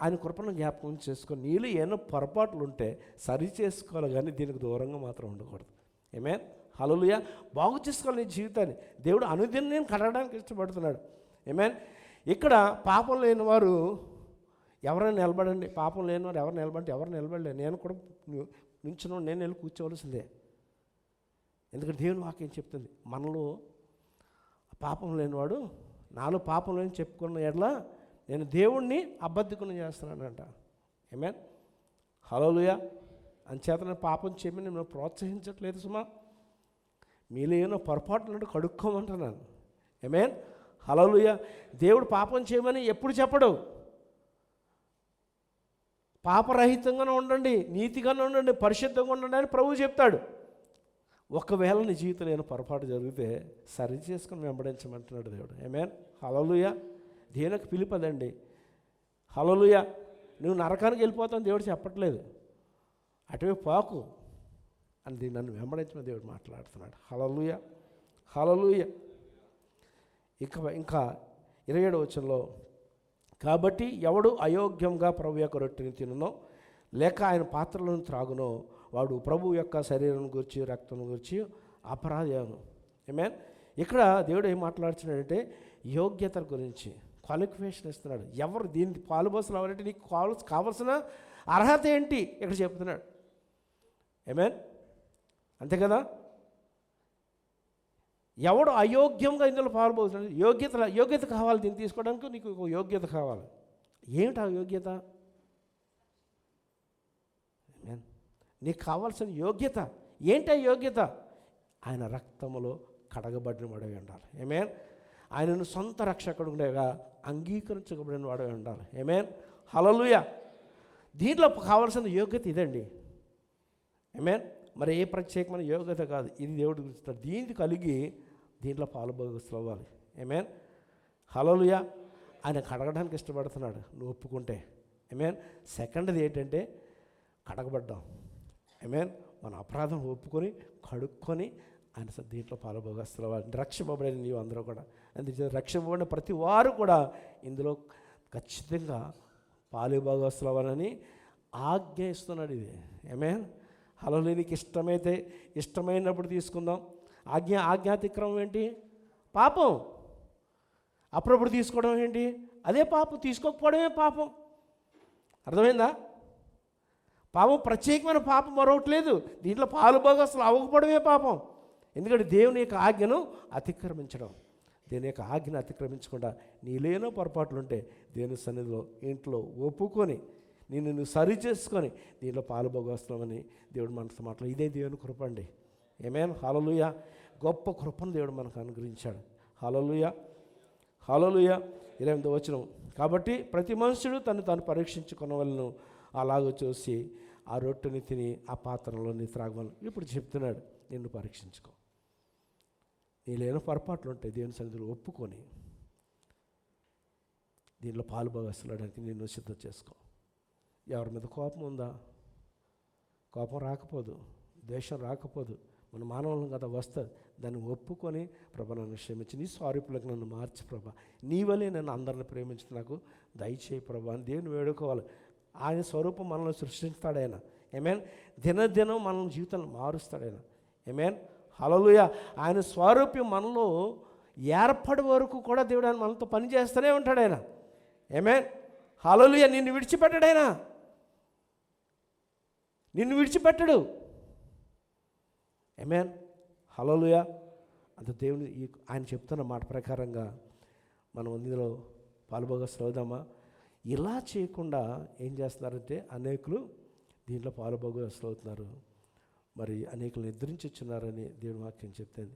ఆయన కృపను జ్ఞాపకం చేసుకొని నీళ్ళు ఏమైనా పొరపాట్లు ఉంటే సరి చేసుకోవాలి, కానీ దీనికి దూరంగా మాత్రం ఉండకూడదు. ఆమేన్. హల్లెలూయా. బాగు చేసుకోవాలి నీ జీవితాన్ని. దేవుడు అనుదినం నేను కడగడానికి ఇష్టపడుతున్నాడు. ఆమేన్. ఇక్కడ పాపం లేని వారు ఎవరైనా నిలబడండి. పాపం లేని వారు ఎవరు నిలబడి, ఎవరు నిలబడలేదు. నేను కూడా నుంచును, నేను వెళ్ళి కూర్చోవలసిందే. ఎందుకంటే దేవుని వాక్యం చెప్తుంది, మనలో పాపం లేనివాడు నాలో పాపం లేని చెప్పుకున్న ఎడల నేను దేవుణ్ణి అబద్ధికుని చేస్తున్నానంట. ఆమేన్. హల్లెలూయా. అంచేతనే పాపం చేయమని నేను ప్రోత్సహించట్లేదు సుమా. మీలో ఏమైనా పొరపాటునంటే కడుక్కోమంటున్నాను. ఆమేన్. హల్లెలూయా. దేవుడు పాపం చేయమని ఎప్పుడు చెప్పడు. పాపరహితంగానే ఉండండి, నీతిగానే ఉండండి, పరిశుద్ధంగా ఉండండి అని ప్రభువు చెప్తాడు. ఒకవేళ నీ జీవితంలో ఏమైనా పొరపాటు జరిగితే సరి చేసుకుని వెంబడించమంటున్నాడు దేవుడు. ఆమేన్. హల్లెలూయా. దేవునికి పిలుపదండి. హల్లెలూయా. నువ్వు నరకానికి వెళ్ళిపోతావు దేవుడు చెప్పట్లేదు. అటువైపు పాకు అని నన్ను వెంబడించమని దేవుడు మాట్లాడుతున్నాడు. హల్లెలూయా. హల్లెలూయా. ఇంకా 27వ వచనంలో, కాబట్టి ఎవడు అయోగ్యంగా ప్రభు యొక్క రొట్టెని తినునో లేక ఆయన పాత్రలను త్రాగునో వాడు ప్రభు యొక్క శరీరం గురించి రక్తం గురించి అపరాధి అను. ఆమేన్. ఇక్కడ దేవుడు ఏం మాట్లాడుతున్నాడంటే యోగ్యత గురించి క్వాలిఫికేషన్ ఇస్తున్నాడు. ఎవరు దీనికి పాలుబోసలు అవ్వాలంటే నీకు కావాల్సిన అర్హత ఏంటి ఇక్కడ చెప్తున్నాడు. ఆమేన్. అంతే కదా. ఎవడు అయోగ్యంగా ఇందులో పాల్పోతున్నాడు, యోగ్యత కావాలి. దీన్ని తీసుకోవడానికి నీకు ఒక యోగ్యత కావాలి. ఏమిటి ఆ యోగ్యత? ఆమేన్. నీకు కావాల్సిన యోగ్యత ఏంటి? ఆ యోగ్యత ఆయన రక్తములో కడగబడిన వాడవి ఉండాలి. ఆమేన్. ఆయనను సొంత రక్షకుడుగా అంగీకరించబడిన వాడవి ఉండాలి. ఆమేన్. హల్లెలూయా. దీంట్లో కావాల్సిన యోగ్యత ఇదండి. ఆమేన్. మరి ఏ ప్రత్యేకమైన యోగ్యత కాదు, ఇది దేవుడు గురించి. దీన్ని కలిగి దీంట్లో పాలుభాగస్తులు అవ్వాలి. ఆమేన్. హల్లెలూయా. ఆయన కడగడానికి ఇష్టపడుతున్నాడు నువ్వు ఒప్పుకుంటే. ఆమేన్. సెకండ్ది ఏంటంటే కడగబడ్డాం. ఆమేన్. మన అపరాధం ఒప్పుకొని కడుక్కొని ఆయన దీంట్లో పాలుభాగస్తులు అవ్వాలి. రక్షింపబడిన నీవు అందరూ కూడా, అందుకే రక్షింపబడిన ప్రతి వారు కూడా ఇందులో ఖచ్చితంగా పాలుభాగస్తులు అవ్వాలని ఆజ్ఞ ఇస్తున్నాడు. ఇది ఆమేన్. హల్లెలూయా. నీకు ఇష్టమైతే ఇష్టమైనప్పుడు తీసుకుందాం. ఆజ్ఞాతిక్రమం ఏంటి? పాపం. అప్పుడప్పుడు తీసుకోవడం ఏంటి? అదే పాపం. తీసుకోకపోవడమే పాపం. అర్థమైందా? పాపం ప్రత్యేకమైన పాపం మరొకటి లేదు. దీంట్లో పాలుభాగస్తులు అవ్వకపోవడమే పాపం. ఎందుకంటే దేవుని యొక్క ఆజ్ఞను అతిక్రమించడం. దేవుని యొక్క ఆజ్ఞను అతిక్రమించకుండా నీలేనో పొరపాట్లు ఉంటే దేవుని సన్నిధిలో ఇంట్లో ఒప్పుకొని నువ్వు సరి చేసుకొని దీనిలో పాలుభాగస్తున్నామని దేవుడు మనతో మాట్లాడు. ఇదే దేవుని కృప అండి. ఆమేన్. హల్లెలూయా. గొప్ప కృపను దేవుడు మనకు అనుగ్రహించాడు. హల్లెలూయా. హల్లెలూయా. 28వ వచనం, కాబట్టి ప్రతి మనుషుడు తను పరీక్షించుకున్నవాళ్ళను అలాగ చూసి ఆ రొట్టెని తిని ఆ పాత్రలోని త్రాగమని ఇప్పుడు చెప్తున్నాడు. నిన్ను పరీక్షించుకో. నీలేని పొరపాట్లు ఉంటాయి, దేవుని సన్నిధిలో ఒప్పుకొని దీనిలో పాలుభాగస్తులడానికి నిన్ను సిద్ధం చేసుకో. ఎవరి మీద కోపం ఉందా? కోపం రాకపోదు, ద్వేషం రాకపోదు. మన మానవులను కదా వస్తుంది. దాన్ని ఒప్పుకొని ప్రభా నన్ను క్షమించి నీ స్వరూపులకు నన్ను మార్చి ప్రభా, నీ వల్లే నన్ను అందరిని ప్రేమించి నాకు దయచేయి ప్రభా అని దేవుని వేడుకోవాలి. ఆయన స్వరూపం మనల్ని సృష్టిస్తాడు ఆయన. ఆమేన్. దినదినం మన జీవితాన్ని మారుస్తాడు ఆయన. ఆమేన్. హల్లెలూయా. ఆయన స్వరూప్యం మనలో ఏర్పడే వరకు కూడా దేవుడు ఆయన మనతో పని చేస్తూనే ఉంటాడు ఆయన. ఆమేన్. హల్లెలూయా. నిన్ను విడిచిపెట్టాడు ఆయన. నిన్ను విడిచిపెట్టడు. ఆమేన్. హల్లెలూయా. అంత దేవుని ఆయన చెప్తున్న మాట ప్రకారంగా మనం ఇందులో పాలుభాగస్తులు అవుదామా? ఇలా చేయకుండా ఏం చేస్తున్నారంటే అనేకులు దీంట్లో పాలుభాగస్తులు అవుతున్నారు. మరి అనేకులు నిద్రించుచున్నారని దేవుని వాక్యం చెప్తుంది.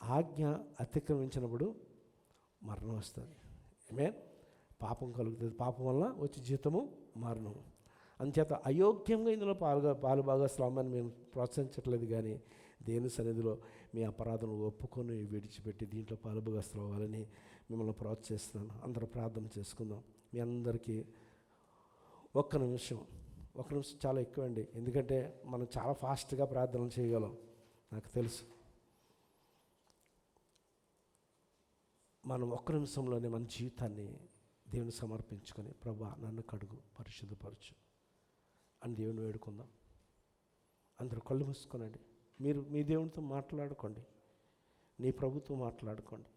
ఆజ్ఞ అతిక్రమించినప్పుడు మరణం వస్తుంది. ఆమేన్. పాపం కలుగుతుంది. పాపం వల్ల వచ్చే జీతము మరణం. అందుచేత అయోగ్యంగా ఇందులో పాలుభాగస్వామ్యాన్ని మేము ప్రోత్సహించట్లేదు, కానీ దేవుని సన్నిధిలో మీ అపరాధం ఒప్పుకొని విడిచిపెట్టి దీంట్లో పాలుభాగస్తులు అవ్వాలని మిమ్మల్ని ప్రోత్సహిస్తున్నాను. అందరూ ప్రార్థన చేసుకుందాం. మీ అందరికీ ఒక్క నిమిషం చాలా ఎక్కువండి, ఎందుకంటే మనం చాలా ఫాస్ట్గా ప్రార్థనలు చేయగలం నాకు తెలుసు. మనం ఒక్క నిమిషంలోనే మన జీవితాన్ని దేవుని సమర్పించుకొని ప్రభా నన్ను కడుగు, పరిశుద్ధపరచు అని దేవుని వేడుకుందాం. అందరూ కళ్ళు మూసుకోనండి. మీరు మీ దేవునితో మాట్లాడుకోండి, నీ ప్రభుతో మాట్లాడుకోండి.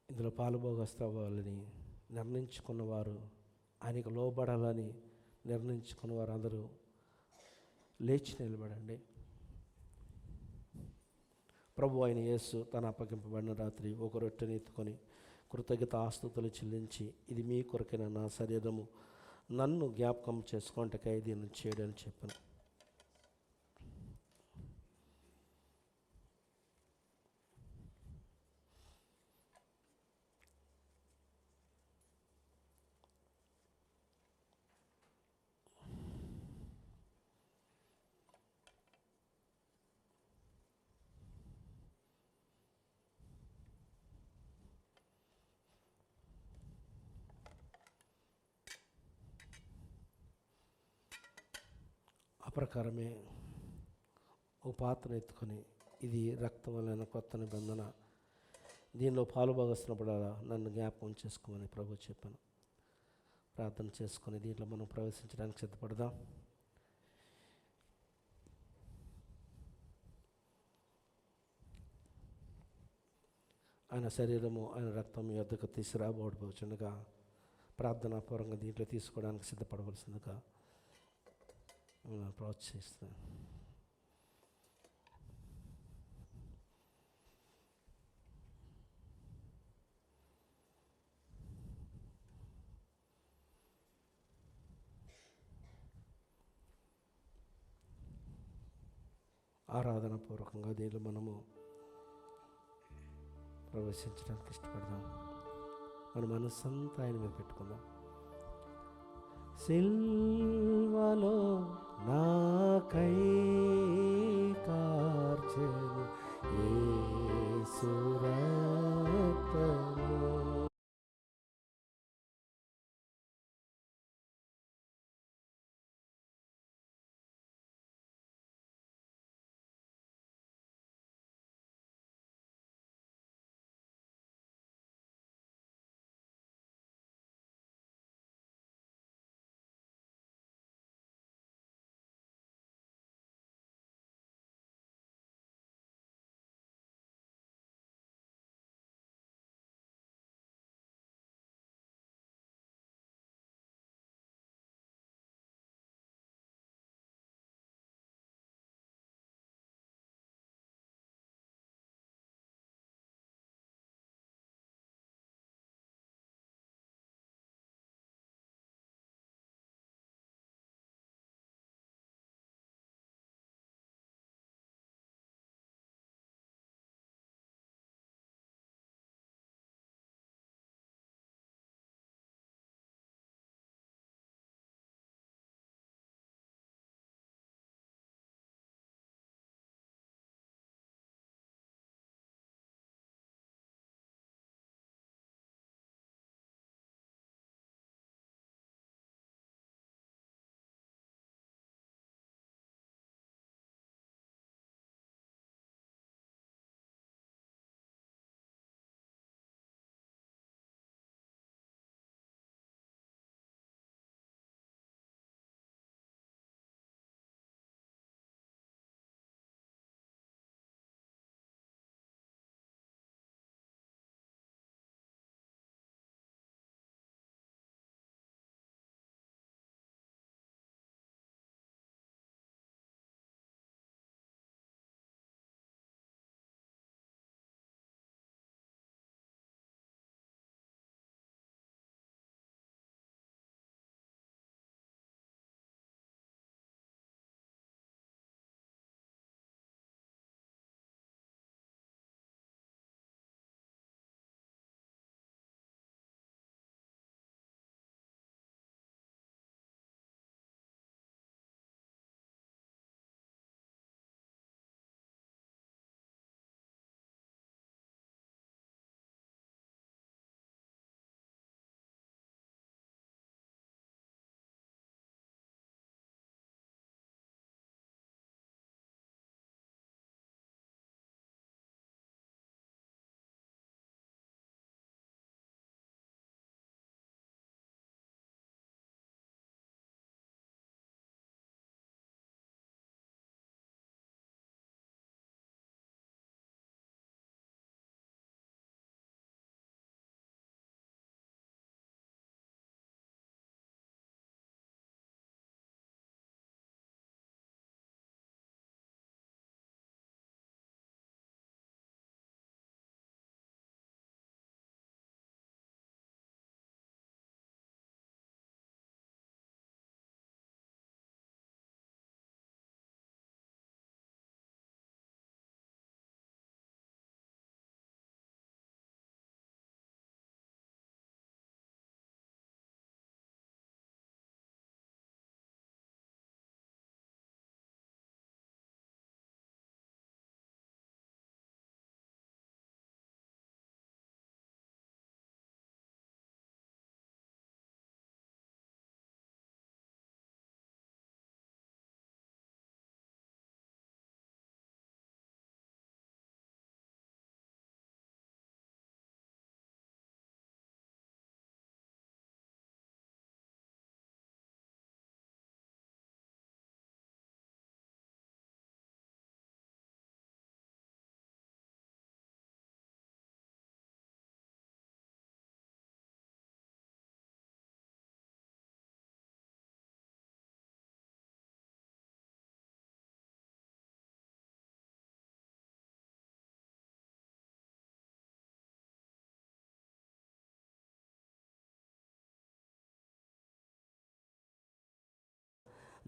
ఇందులో పాలుభాగస్తవ్వాలని నిర్ణయించుకున్నవారు, ఆయనకు లోబడాలని నిర్ణయించుకున్నవారు అందరూ లేచి నిలబడండి. ప్రభు అయిన యేసు తన అప్పగింపబడిన రాత్రి ఒక రొట్టెని ఎత్తుకొని కృతజ్ఞత ఆస్తుతులు చెల్లించి, ఇది మీ కొరకైన నా శరీరము, నన్ను జ్ఞాపకం చేసుకుంటకై దీన్ని చేయడని చెప్పాను. ఆ ప్రకారమే ఒక పాత్ర ఎత్తుకొని, ఇది రక్తం వలన కొత్త నిబంధన, దీనిలో పాలు భాగస్తున్నప్పుడల్లా నన్ను జ్ఞాపకం చేసుకోమని ప్రభు చెప్పాను. ప్రార్థన చేసుకొని దీంట్లో మనం ప్రవేశించడానికి సిద్ధపడదాం. ఆయన శరీరము, ఆయన రక్తం మీ వద్దకు తీసుకురాబోచుండగా ప్రార్థనాపూర్వకంగా దీంట్లో తీసుకోవడానికి సిద్ధపడవలసిందిగా ప్రోత్సహిస్తాను. ఆరాధన పూర్వకంగా దీనిలో మనము ప్రవేశించడానికి ఇష్టపడదాం. మన మనస్సంతా ఆయన మీద పెట్టుకుందాం. సిల్వలో నాకై కార్చెను యేసు రక్తము.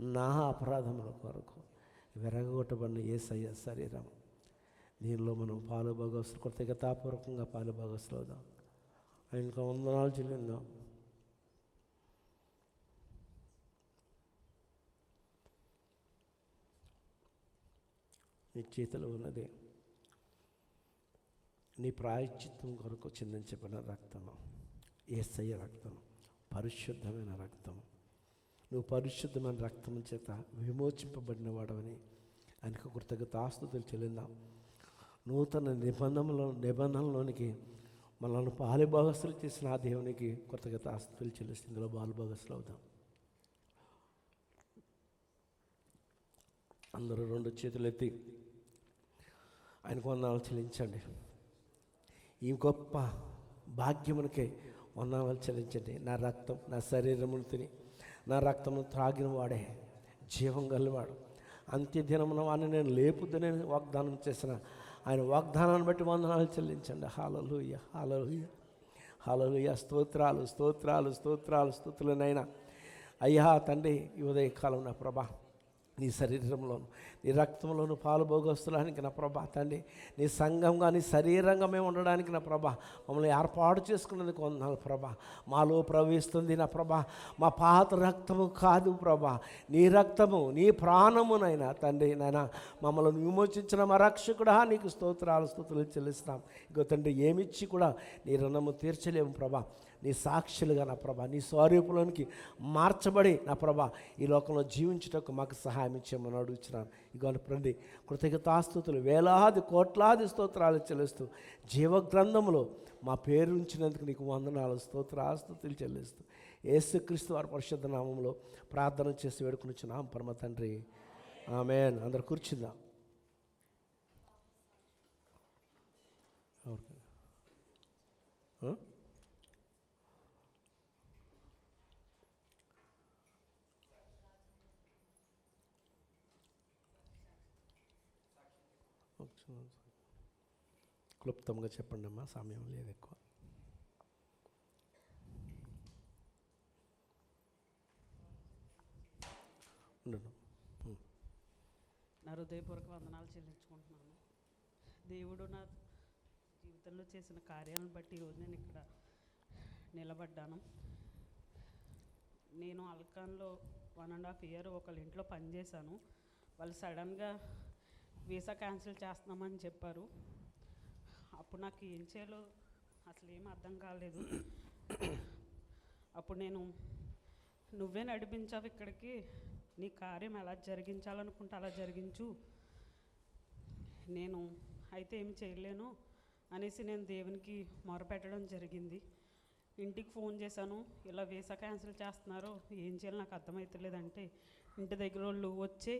నా అపరాధముల కొరకు విరగొట్టబడిన యేసయ్య శరీరం. దీనిలో మనం పాలు భాగస్తులు కృతజ్ఞతాపూర్వకంగా పాలు భాగస్తులు అవుదాం. ఆయనకు వందనాలు చెల్లిందాం. నీ చేతిలో ఉన్నది నీ ప్రాయశ్చిత్తం కొరకు చిందించబడిన రక్తము, యేసయ్య రక్తం, పరిశుద్ధమైన రక్తము. నువ్వు పరిశుద్ధమైన రక్తం చేత విమోచింపబడిన వాడవని ఆయనకు కృతజ్ఞతాస్తుతులు చెల్లిందాం. నూతన నిబంధనలోనికి మనల్ని పాలుభాగస్తులు చేసిన ఆ దేవునికి కృతజ్ఞతాస్తుతులు చెల్లిస్తే ఇందులో పాలుభాగస్తులు అవుదాం. అందరూ 2 చేతులు ఎత్తి ఆయనకు వందనాలు చెల్లించండి. ఈ గొప్ప భాగ్యమునికే వందనాలు చెల్లించండి. నా రక్తం, నా శరీరమును తిని నా రక్తమును త్రాగిన వాడే జీవం గలవాడు. అంత్యదినమున వాడిని నేను లేపుద్దని వాగ్దానం చేసిన ఆయన వాగ్దానాన్ని బట్టి వందనాలు చెల్లించండి. హల్లెలూయా, హల్లెలూయా, హల్లెలూయా. స్తోత్రాలు, స్తోత్రాలు, స్తోత్రాలు, స్తుతులనైనా అయ్యా తండ్రి, ఈ ఉదయకాలం నా ప్రభా నీ శరీరంలోను నీ రక్తంలోను పాలు భోగస్తులానికి నా ప్రభా తండ్రి, నీ సంఘంగా నీ శరీరంగా మేము ఉండడానికి నా ప్రభా మమ్మల్ని ఏర్పాటు చేసుకున్నందుకు వందనాలు ప్రభా. మాలో ప్రవహిస్తుంది నా ప్రభా మా పాత రక్తము కాదు ప్రభా, నీ రక్తము, నీ ప్రాణమునైనా తండ్రి నాయన మమ్మల్ని విమోచించిన మా రక్షకుడా నీకు స్తోత్రాలు, స్తుతులు చెల్లిస్తాం. ఇగో తండ్రి ఏమిచ్చి కూడా నీ రుణము తీర్చలేము ప్రభా. నీ సాక్షులుగా నా ప్రభా నీ స్వరూపంలోనికి మార్చబడి నా ప్రభా ఈ లోకంలో జీవించుటకు మాకు సహాయం ఇచ్చేయమని అడుగుతున్నాను. ఇగో రండి, కృతజ్ఞతాస్తుతులు వేలాది కోట్లాది స్తోత్రాలు చెల్లిస్తూ జీవగ్రంథంలో మా పేరు ఉంచినందుకు నీకు వందనాలు, స్తోత్రాస్తుతులు చెల్లిస్తూ యేసుక్రీస్తు వారి పరిశుద్ధ నామంలో ప్రార్థన చేసి వేడుకొనిచున్నాం పరమ తండ్రి, ఆమేన్. అందరు కూర్చుందాం. క్లుప్తంగా చెప్పండి అమ్మా, సమయం లేదు ఎక్కువ. నా హృదయపూర్వక వందనాలు చెల్లించుకుంటున్నాను. దేవుడు నా జీవితంలో చేసిన కార్యాలను బట్టి ఈరోజు నేను ఇక్కడ నిలబడ్డాను. నేను అల్కాన్లో 1.5 year ఒకళ్ళ ఇంట్లో పనిచేశాను. వాళ్ళు సడన్గా వీసా క్యాన్సిల్ చేస్తున్నామని చెప్పారు. అప్పుడు నాకు ఏం చేయాలో అసలు ఏం అర్థం కాలేదు. అప్పుడు నేను నువ్వే నడిపించావు ఇక్కడికి, నీ కార్యం ఎలా జరిగించాలనుకుంటే అలా జరిగించు, నేను అయితే ఏమి చేయలేను అనేసి నేను దేవునికి మొరపెట్టడం జరిగింది. ఇంటికి ఫోన్ చేశాను, ఇలా వీసా క్యాన్సిల్ చేస్తున్నారు, ఏం చేయాలో నాకు అర్థమవుతలేదంటే ఇంటి దగ్గర వాళ్ళు వచ్చి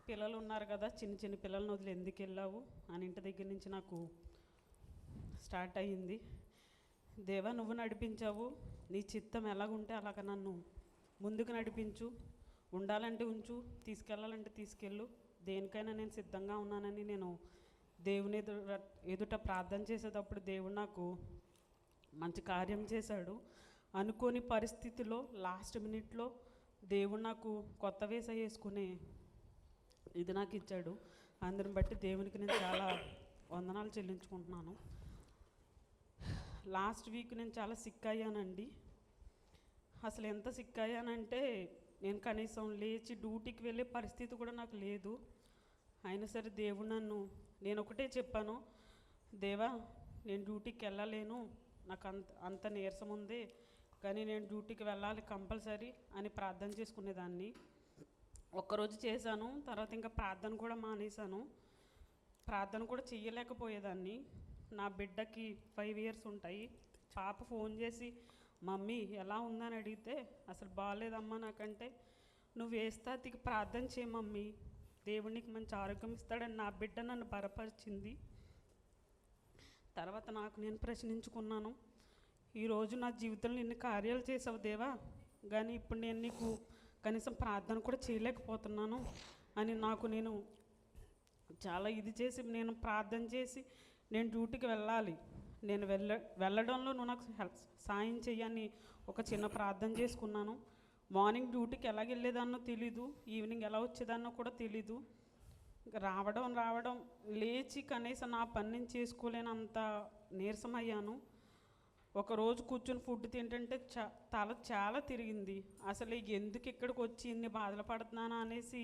పిల్లలు ఉన్నారు కదా, చిన్న చిన్న పిల్లలను వదిలి ఎందుకు వెళ్ళావు అని ఇంటి దగ్గర నుంచి నాకు స్టార్ట్ అయ్యింది. దేవా నువ్వు నడిపించావు, నీ చిత్తం ఎలాగుంటే అలాగ నన్ను ముందుకు నడిపించు, ఉండాలంటే ఉంచు, తీసుకెళ్ళాలంటే తీసుకెళ్ళు, దేనికైనా నేను సిద్ధంగా ఉన్నానని నేను దేవుని ఎదుట ప్రార్థన చేసేటప్పుడు దేవుడు నాకు మంచి కార్యం చేశాడు. అనుకోని పరిస్థితిలో లాస్ట్ మినిట్లో దేవుడు నాకు కొత్త వీసా వేసుకునే ఇది నాకు ఇచ్చాడు. అందరిని బట్టి దేవునికి నేను చాలా వందనాలు చెల్లించుకుంటున్నాను. లాస్ట్ వీక్ నేను చాలా సిక్ అయ్యానండి. అసలు ఎంత సిక్ అయ్యానంటే నేను కనీసం లేచి డ్యూటీకి వెళ్ళే పరిస్థితి కూడా నాకు లేదు. అయినా సరే దేవుడు నన్ను, నేను ఒకటే చెప్పాను, దేవా నేను డ్యూటీకి వెళ్ళలేను, నాకు అంత నీరసం ఉంది, కానీ నేను డ్యూటీకి వెళ్ళాలి కంపల్సరీ అని ప్రార్థన చేసుకునేదాన్ని. ఒక్కరోజు చేశాను, తర్వాత ఇంకా ప్రార్థన కూడా మానేశాను. ప్రార్థన కూడా చెయ్యలేకపోయేదాన్ని. నా బిడ్డకి 5 years ఉంటాయి. పాప ఫోన్ చేసి మమ్మీ ఎలా ఉందని అడిగితే అసలు బాగాలేదమ్మా నాకంటే, నువ్వు వేస్తాతికి ప్రార్థన చేయి మమ్మీ, దేవునికి మంచి ఆరోగ్యం ఇస్తాడని నా బిడ్డ నన్ను బలపరిచింది. తర్వాత నాకు నేను ప్రశ్నించుకున్నాను, ఈరోజు నా జీవితంలో ఇన్ని కార్యాలు చేసావు దేవా, కానీ ఇప్పుడు నేను నీకు కనీసం ప్రార్థన కూడా చేయలేకపోతున్నాను అని నాకు నేను చాలా ఇది చేసి నేను ప్రార్థన చేసి నేను డ్యూటీకి వెళ్ళాలి, నేను వెళ్ళడంలో నువ్వు నాకు సాయం చెయ్యని ఒక చిన్న ప్రార్థన చేసుకున్నాను. మార్నింగ్ డ్యూటీకి ఎలాగ వెళ్ళేదాన్నో తెలీదు, ఈవినింగ్ ఎలా వచ్చేదాన్నో కూడా తెలీదు. ఇంకా రావడం లేచి కనీసం నా పని నేను చేసుకోలేనంత నీరసమయ్యాను. ఒకరోజు కూర్చొని ఫుడ్ తింటుంటే తల చాలా తిరిగింది. అసలు ఎందుకు ఇక్కడికి వచ్చి ఇన్ని బాధలు పడుతున్నానా అనేసి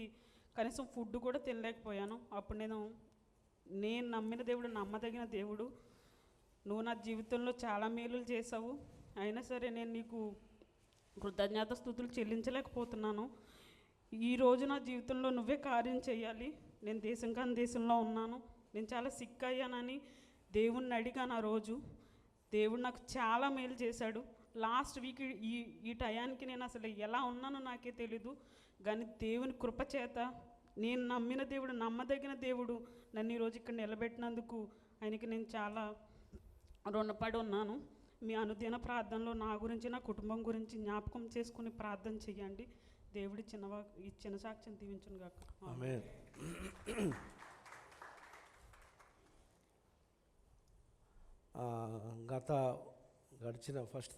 కనీసం ఫుడ్ కూడా తినలేకపోయాను. అప్పుడు నేను నమ్మిన దేవుడు నమ్మదగిన దేవుడు, నువ్వు నా జీవితంలో చాలా మేలులు చేసావు, అయినా సరే నేను నీకు కృతజ్ఞత స్తుతులు చెల్లించలేకపోతున్నాను. ఈరోజు నా జీవితంలో నువ్వే కార్యం చేయాలి. నేను దేశం కాని దేశంలో ఉన్నాను, నేను చాలా సిక్ అయ్యానని దేవుణ్ణి అడిగాను. ఆ రోజు దేవుడు నాకు చాలా మేలు చేశాడు. లాస్ట్ వీక్ ఈ టయానికి నేను అసలు ఎలా ఉన్నానో నాకే తెలీదు, కానీ దేవుని కృప చేత నేను నమ్మిన దేవుడు నమ్మదగిన దేవుడు నన్ను ఈరోజు ఇక్కడ నిలబెట్టినందుకు ఆయనకి నేను చాలా రుణపడి ఉన్నాను. మీ అనుదిన ప్రార్థనలో నా గురించి నా కుటుంబం గురించి జ్ఞాపకం చేసుకుని ప్రార్థన చేయండి. దేవుడి చిన్న సాక్ష్యం దీవించును గాక. ఆమేన్. గడిచిన ఫస్ట్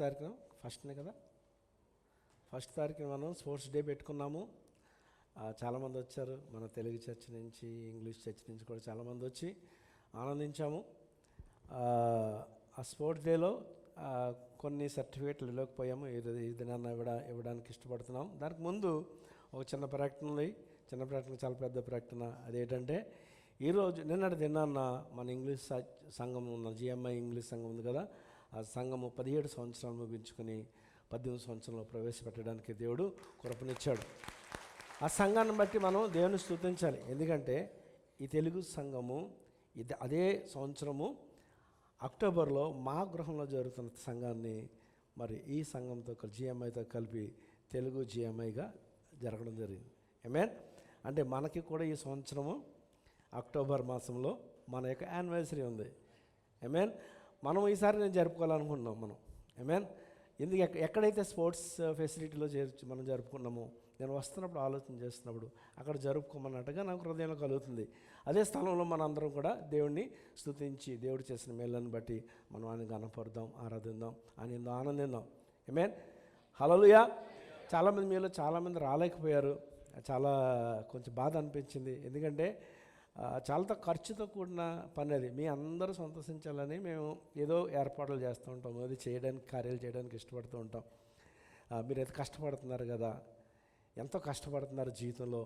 తారీఖున మనం స్పోర్ట్స్ డే పెట్టుకున్నాము. చాలామంది వచ్చారు, మన తెలుగు చర్చ్ నుంచి, ఇంగ్లీష్ చర్చ్ నుంచి కూడా చాలామంది వచ్చి ఆనందించాము. ఆ స్పోర్ట్స్ డేలో కొన్ని సర్టిఫికేట్లు ఇవ్వకపోయాము, ఈ దినాన్ని ఇవ్వడానికి ఇష్టపడుతున్నాం. దానికి ముందు ఒక చిన్న ప్రకటన చాలా పెద్ద ప్రకటన. అదేంటంటే ఈరోజు నిన్నటి దినాన్న మన ఇంగ్లీష్ సంఘం ఉన్న జిఎంఐ ఇంగ్లీష్ సంఘం ఉంది కదా, ఆ సంఘము 17 సంవత్సరాలు ముగించుకొని 18 సంవత్సరంలో ప్రవేశపెట్టడానికి దేవుడు కృపనిచ్చాడు. ఆ సంఘాన్ని బట్టి మనం దేవుని స్తుతించాలి. ఎందుకంటే ఈ తెలుగు సంఘము అదే సంవత్సరము అక్టోబర్లో మా గృహంలో జరుగుతున్న సంఘాన్ని మరి ఈ సంఘంతో జిఎంఐతో కలిపి తెలుగు జిఎంఐగా జరగడం జరిగింది. ఆమేన్. అంటే మనకి కూడా ఈ సంవత్సరము అక్టోబర్ మాసంలో మన యొక్క యానివర్సరీ ఉంది. ఆమేన్. మనం ఈసారి నేను జరుపుకోవాలనుకుంటున్నాం మనం. ఆమేన్. ఎందుకు ఎక్కడైతే స్పోర్ట్స్ ఫెసిలిటీలో మనం జరుపుకున్నామో, నేను వస్తున్నప్పుడు ఆలోచన చేస్తున్నప్పుడు అక్కడ జరుపుకోమన్నట్టుగా నాకు హృదయంలో కలుగుతుంది. అదే స్థలంలో మనందరం కూడా దేవుణ్ణి స్తుతించి దేవుడు చేసిన మేళ్ళని బట్టి మనం ఆయన గణపరుద్దాం, ఆరాధిద్దాం, ఆయన ఆనందిద్దాం. ఆమేన్. హల్లెలూయా. చాలామంది మీలో చాలామంది రాలేకపోయారు. చాలా కొంచెం బాధ అనిపించింది. ఎందుకంటే చాలా ఖర్చుతో కూడిన పని అది. మీ అందరూ సంతోషించాలని మేము ఏదో ఏర్పాట్లు చేస్తూ ఉంటాం, అది కార్యాలు చేయడానికి ఇష్టపడుతూ ఉంటాం. మీరైతే కష్టపడుతున్నారు కదా, ఎంతో కష్టపడుతున్నారు జీవితంలో.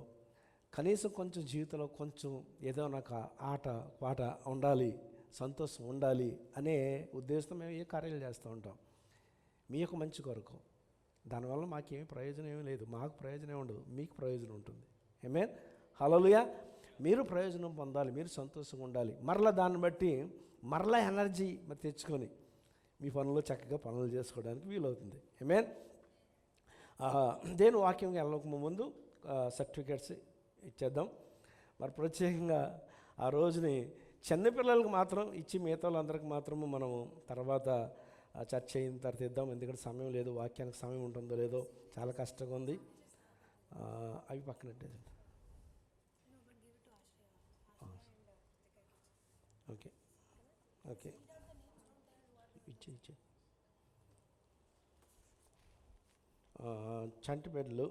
కనీసం కొంచెం జీవితంలో కొంచెం ఏదో నాకు ఆట పాట ఉండాలి, సంతోషం ఉండాలి అనే ఉద్దేశంతో మేము ఏ కార్యాలు చేస్తూ ఉంటాం మీ యొక్క మంచి కొరకు. దానివల్ల మాకేమీ ప్రయోజనం ఏమీ లేదు, మాకు ప్రయోజనం ఉండదు, మీకు ప్రయోజనం ఉంటుంది. ఆమేన్. హల్లెలూయా. మీరు ప్రయోజనం పొందాలి, మీరు సంతోషంగా ఉండాలి. మరలా దాన్ని బట్టి మరలా ఎనర్జీ తెచ్చుకొని మీ పనులు చక్కగా పనులు చేసుకోవడానికి వీలవుతుంది. ఆమేన్. దేని వాక్యం వెళ్ళక ముందు సర్టిఫికేట్స్ ఇచ్చేద్దాం. మరి ప్రత్యేకంగా ఆ రోజుని చిన్నపిల్లలకు మాత్రం ఇచ్చి మిగతా వాళ్ళందరికీ మాత్రము మనము తర్వాత చర్చ అయిన తర్వాత ఇద్దాం. ఎందుకంటే సమయం లేదు, వాక్యానికి సమయం ఉంటుందో లేదో చాలా కష్టంగా ఉంది. అవి పక్కనట్టేది. ఓకే ఓకే ఇచ్చే చంటి బిడ్డలు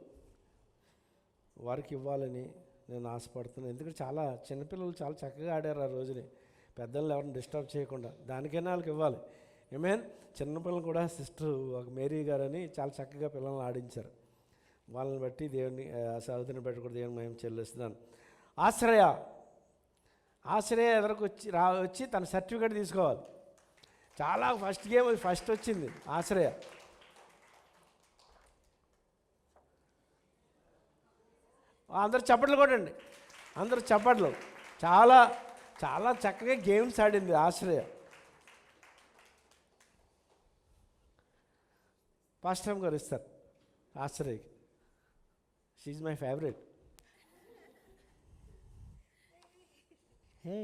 వారికి ఇవ్వాలని నేను ఆశపడుతున్నాను. ఎందుకంటే చాలా చిన్నపిల్లలు చాలా చక్కగా ఆడారు ఆ రోజుని, పెద్దలను ఎవరిని డిస్టర్బ్ చేయకుండా. దానికైనా వాళ్ళకి ఇవ్వాలి. ఏమేన్. చిన్నపిల్లలు కూడా సిస్టర్ ఒక మేరీ గారని చాలా చక్కగా పిల్లల్ని ఆడించారు. వాళ్ళని బట్టి దేవుని సహోదరిని బట్టి కూడా దేవుని మేము చెల్లిస్తున్నాను. ఆశ్రయ ఎదురుకు వచ్చి తన సర్టిఫికేట్ తీసుకోవాలి. చాలా ఫస్ట్ గేమ్ ఫస్ట్ వచ్చింది ఆశ్రయ. అందరు చప్పట్లు కొట్టండి, అందరు చప్పట్లు. చాలా చాలా చక్కగా గేమ్స్ ఆడింది ఆశ్రయ. ఫస్ట్ టైం గారు ఇస్తారు ఆశ్రయకి. She's my favourite. Hey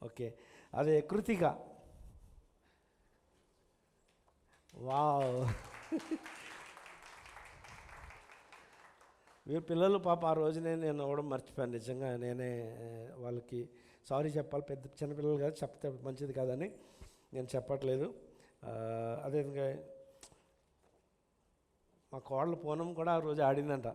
okay. అదే కృతిక. వావ్. వీరు పిల్లలు పాప ఆ రోజునే నేను అవ్వడం మర్చిపోయాను. నిజంగా నేనే వాళ్ళకి సారీ చెప్పాలి. చిన్నపిల్లలు కాదు చెప్తే మంచిది కాదని నేను చెప్పట్లేదు. అదేవిధంగా మా కోడలు పూనం కూడా ఆ రోజు ఆడిందంట.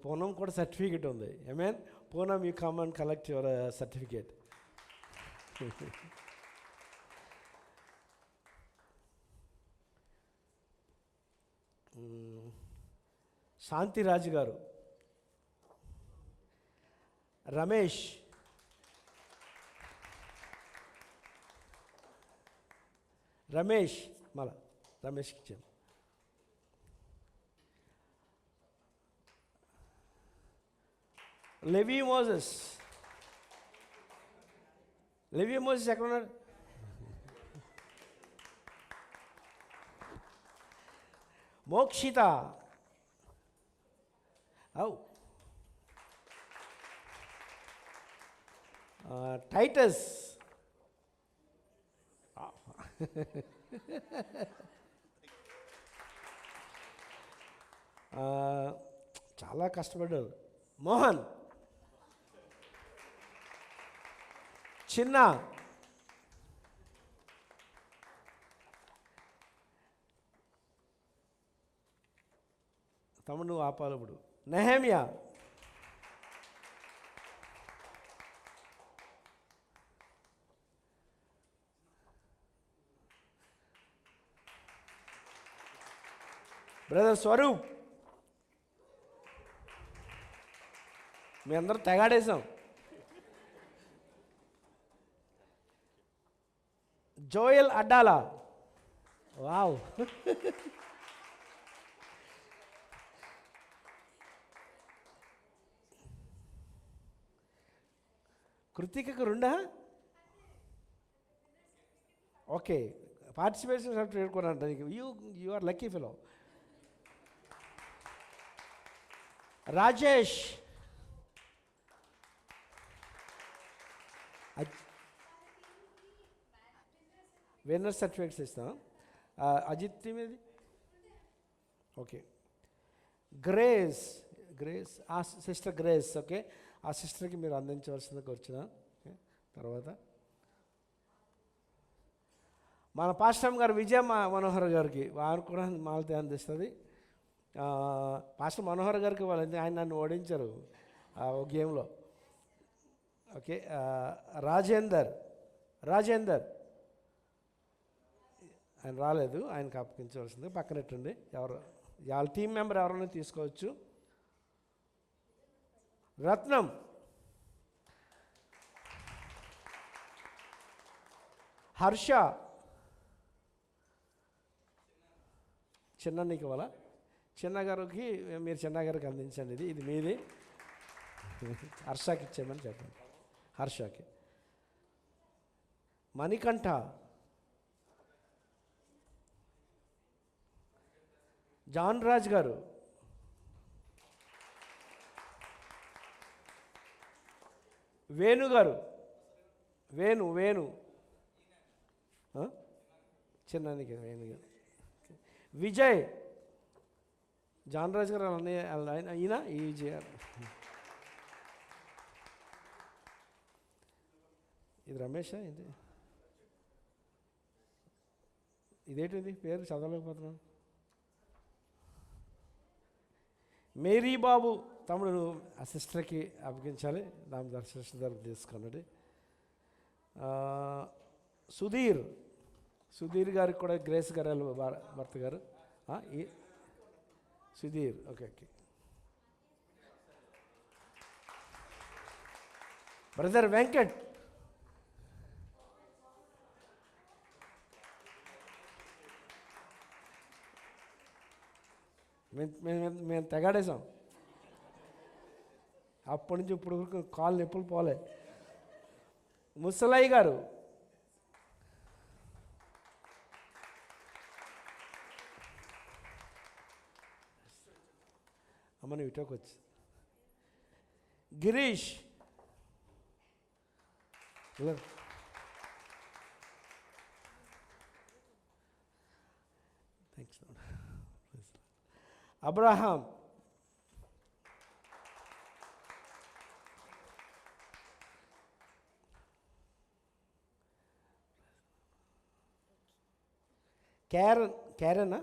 పూనం కూడా సర్టిఫికేట్ ఉంది. I mean Poonam, you come and collect your certificate. Shantiraju గారు, రమేష్, మళ్ళా రమేష్కి ఇచ్చాను. లెవీ మోజెస్ ఎక్కడ ఉన్నాడు? మోక్షిత, టైటస్, చాలా కష్టపడ్డారు. మోహన్, చిన్న, తమ్ముడు నువ్వు ఆపాలి ఇప్పుడు. నెహమియా, బ్రదర్ స్వరూప్, మీ అందరూ తెగాడేశాం. జోయల్ అడ్డాలా, వావ్. కృతికకు 2. ఓకే, పార్టిసిపేషన్ సర్టిఫికేట్ కూడా అంట. You are lucky fellow. Rajesh, winner certificates ఇస్తాం. అజిత్ మీది ఓకే. గ్రేస్, ఆ సిస్టర్ గ్రేస్, ఓకే, ఆ సిస్టర్కి మీరు అందించవలసిందిగా వచ్చిన. తర్వాత మన పాస్టర్ గారు విజయ మనోహర్ గారికి, వారు కూడా మాలతి అందిస్తుంది. పాస్టర్ మనోహర్ గారికి వాళ్ళు, ఆయన నన్ను ఓడించారు ఒక గేమ్లో. ఓకే, రాజేందర్ ఆయన రాలేదు, ఆయనకు అప్పగించవలసింది. పక్కనెట్టండి, ఎవరు వాళ్ళ టీం మెంబర్ ఎవరైనా తీసుకోవచ్చు. రత్నం, హర్ష, చిన్న నీకు ఇవ్వాలా? చిన్నగారికి మీరు చిన్నగారికి అందించండి. ఇది మీది. హర్షకి ఇచ్చేయమని చెప్పండి. హర్షకి. మణికంఠ, జాన్ రాజ్ గారు, వేణు గారు, వేణు చిన్నానికి వేణు గారు. విజయ్, జాన్ రాజ్ గారు ఈయన ఈ విజయ్. ఇది రమేషా? ఇదేంటిది పేరు చదవలేకపోతున్నాను. మేరీ బాబు, తమ్ముడు ఆ సిస్టర్కి అప్పగించాలి. దాని సిస్టర్ దగ్గర తీసుకున్నాడు. సుధీర్ గారికి కూడా గ్రేస్ గారు భర్త గారు. సుధీర్, ఓకే. బ్రదర్ వెంకట్, మేము తెగాడేసాం. అప్పటి నుంచి ఇప్పుడు కాళ్ళు నొప్పులు పోలే. ముసలయ్య గారు, అమ్మని ఇటోకి వచ్చి. గిరీష్, థ్యాంక్స్. అబ్రహాం, క్యారెనా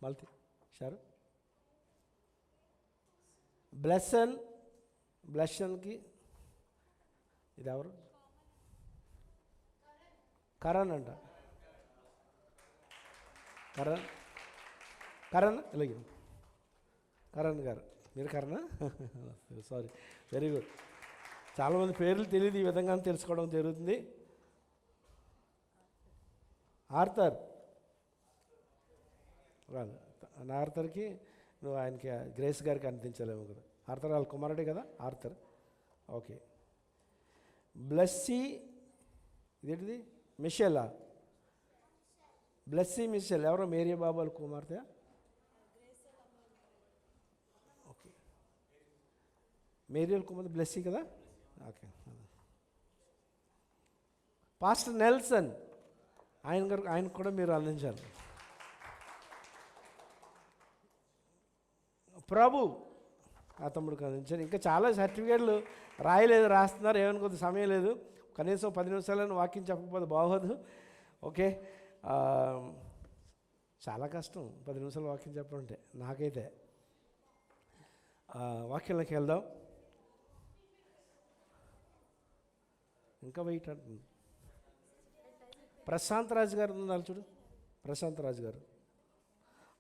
మల్తి షారు బ్లెషన్కి ఇది ఎవరు? కరణ్ అంట. కరణ్ ఇలాగే కరణ్ గారు. మీరు కరణా? Sorry, very good. చాలామంది పేర్లు తెలియదు, ఈ విధంగా తెలుసుకోవడం జరుగుతుంది. ఆర్థర్ రాదు. నా ఆర్థర్కి నువ్వు ఆయనకి గ్రేస్ గారికి అందించలేము కదా. ఆర్థర్ వాళ్ళ కుమారుడే కదా ఆర్థర్. ఓకే. బ్లెస్సీ ఇదేంటిది? మిషెలా? బ్లెస్సీ మిషెల్ ఎవరో మేరీ బాబు వాళ్ళ కుమార్తె. ఓకే, మేరీ వాళ్ళ కుమార్తె బ్లెస్సీ కదా. ఓకే. పాస్టర్ నెల్సన్ ఆయనకు కూడా మీరు అందించాలి. ప్రభు ఆ తమ్ముడికి అందించారు. ఇంకా చాలా సర్టిఫికేట్లు రాస్తున్నారు. ఏమనుకోద్దు, సమయం లేదు. కనీసం 10 నిమిషాలను వాక్యం చెప్పకపోతే బాగోదు. ఓకే, చాలా కష్టం 10 నిమిషాలు వాక్యం చెప్పాలంటే నాకైతే. వాక్యంలోకి వెళ్దాం. ఇంకా వెయిట్ అంటుంది. ప్రశాంత్ రాజు గారు ఉన్నారు చూడు. ప్రశాంత్ రాజు గారు.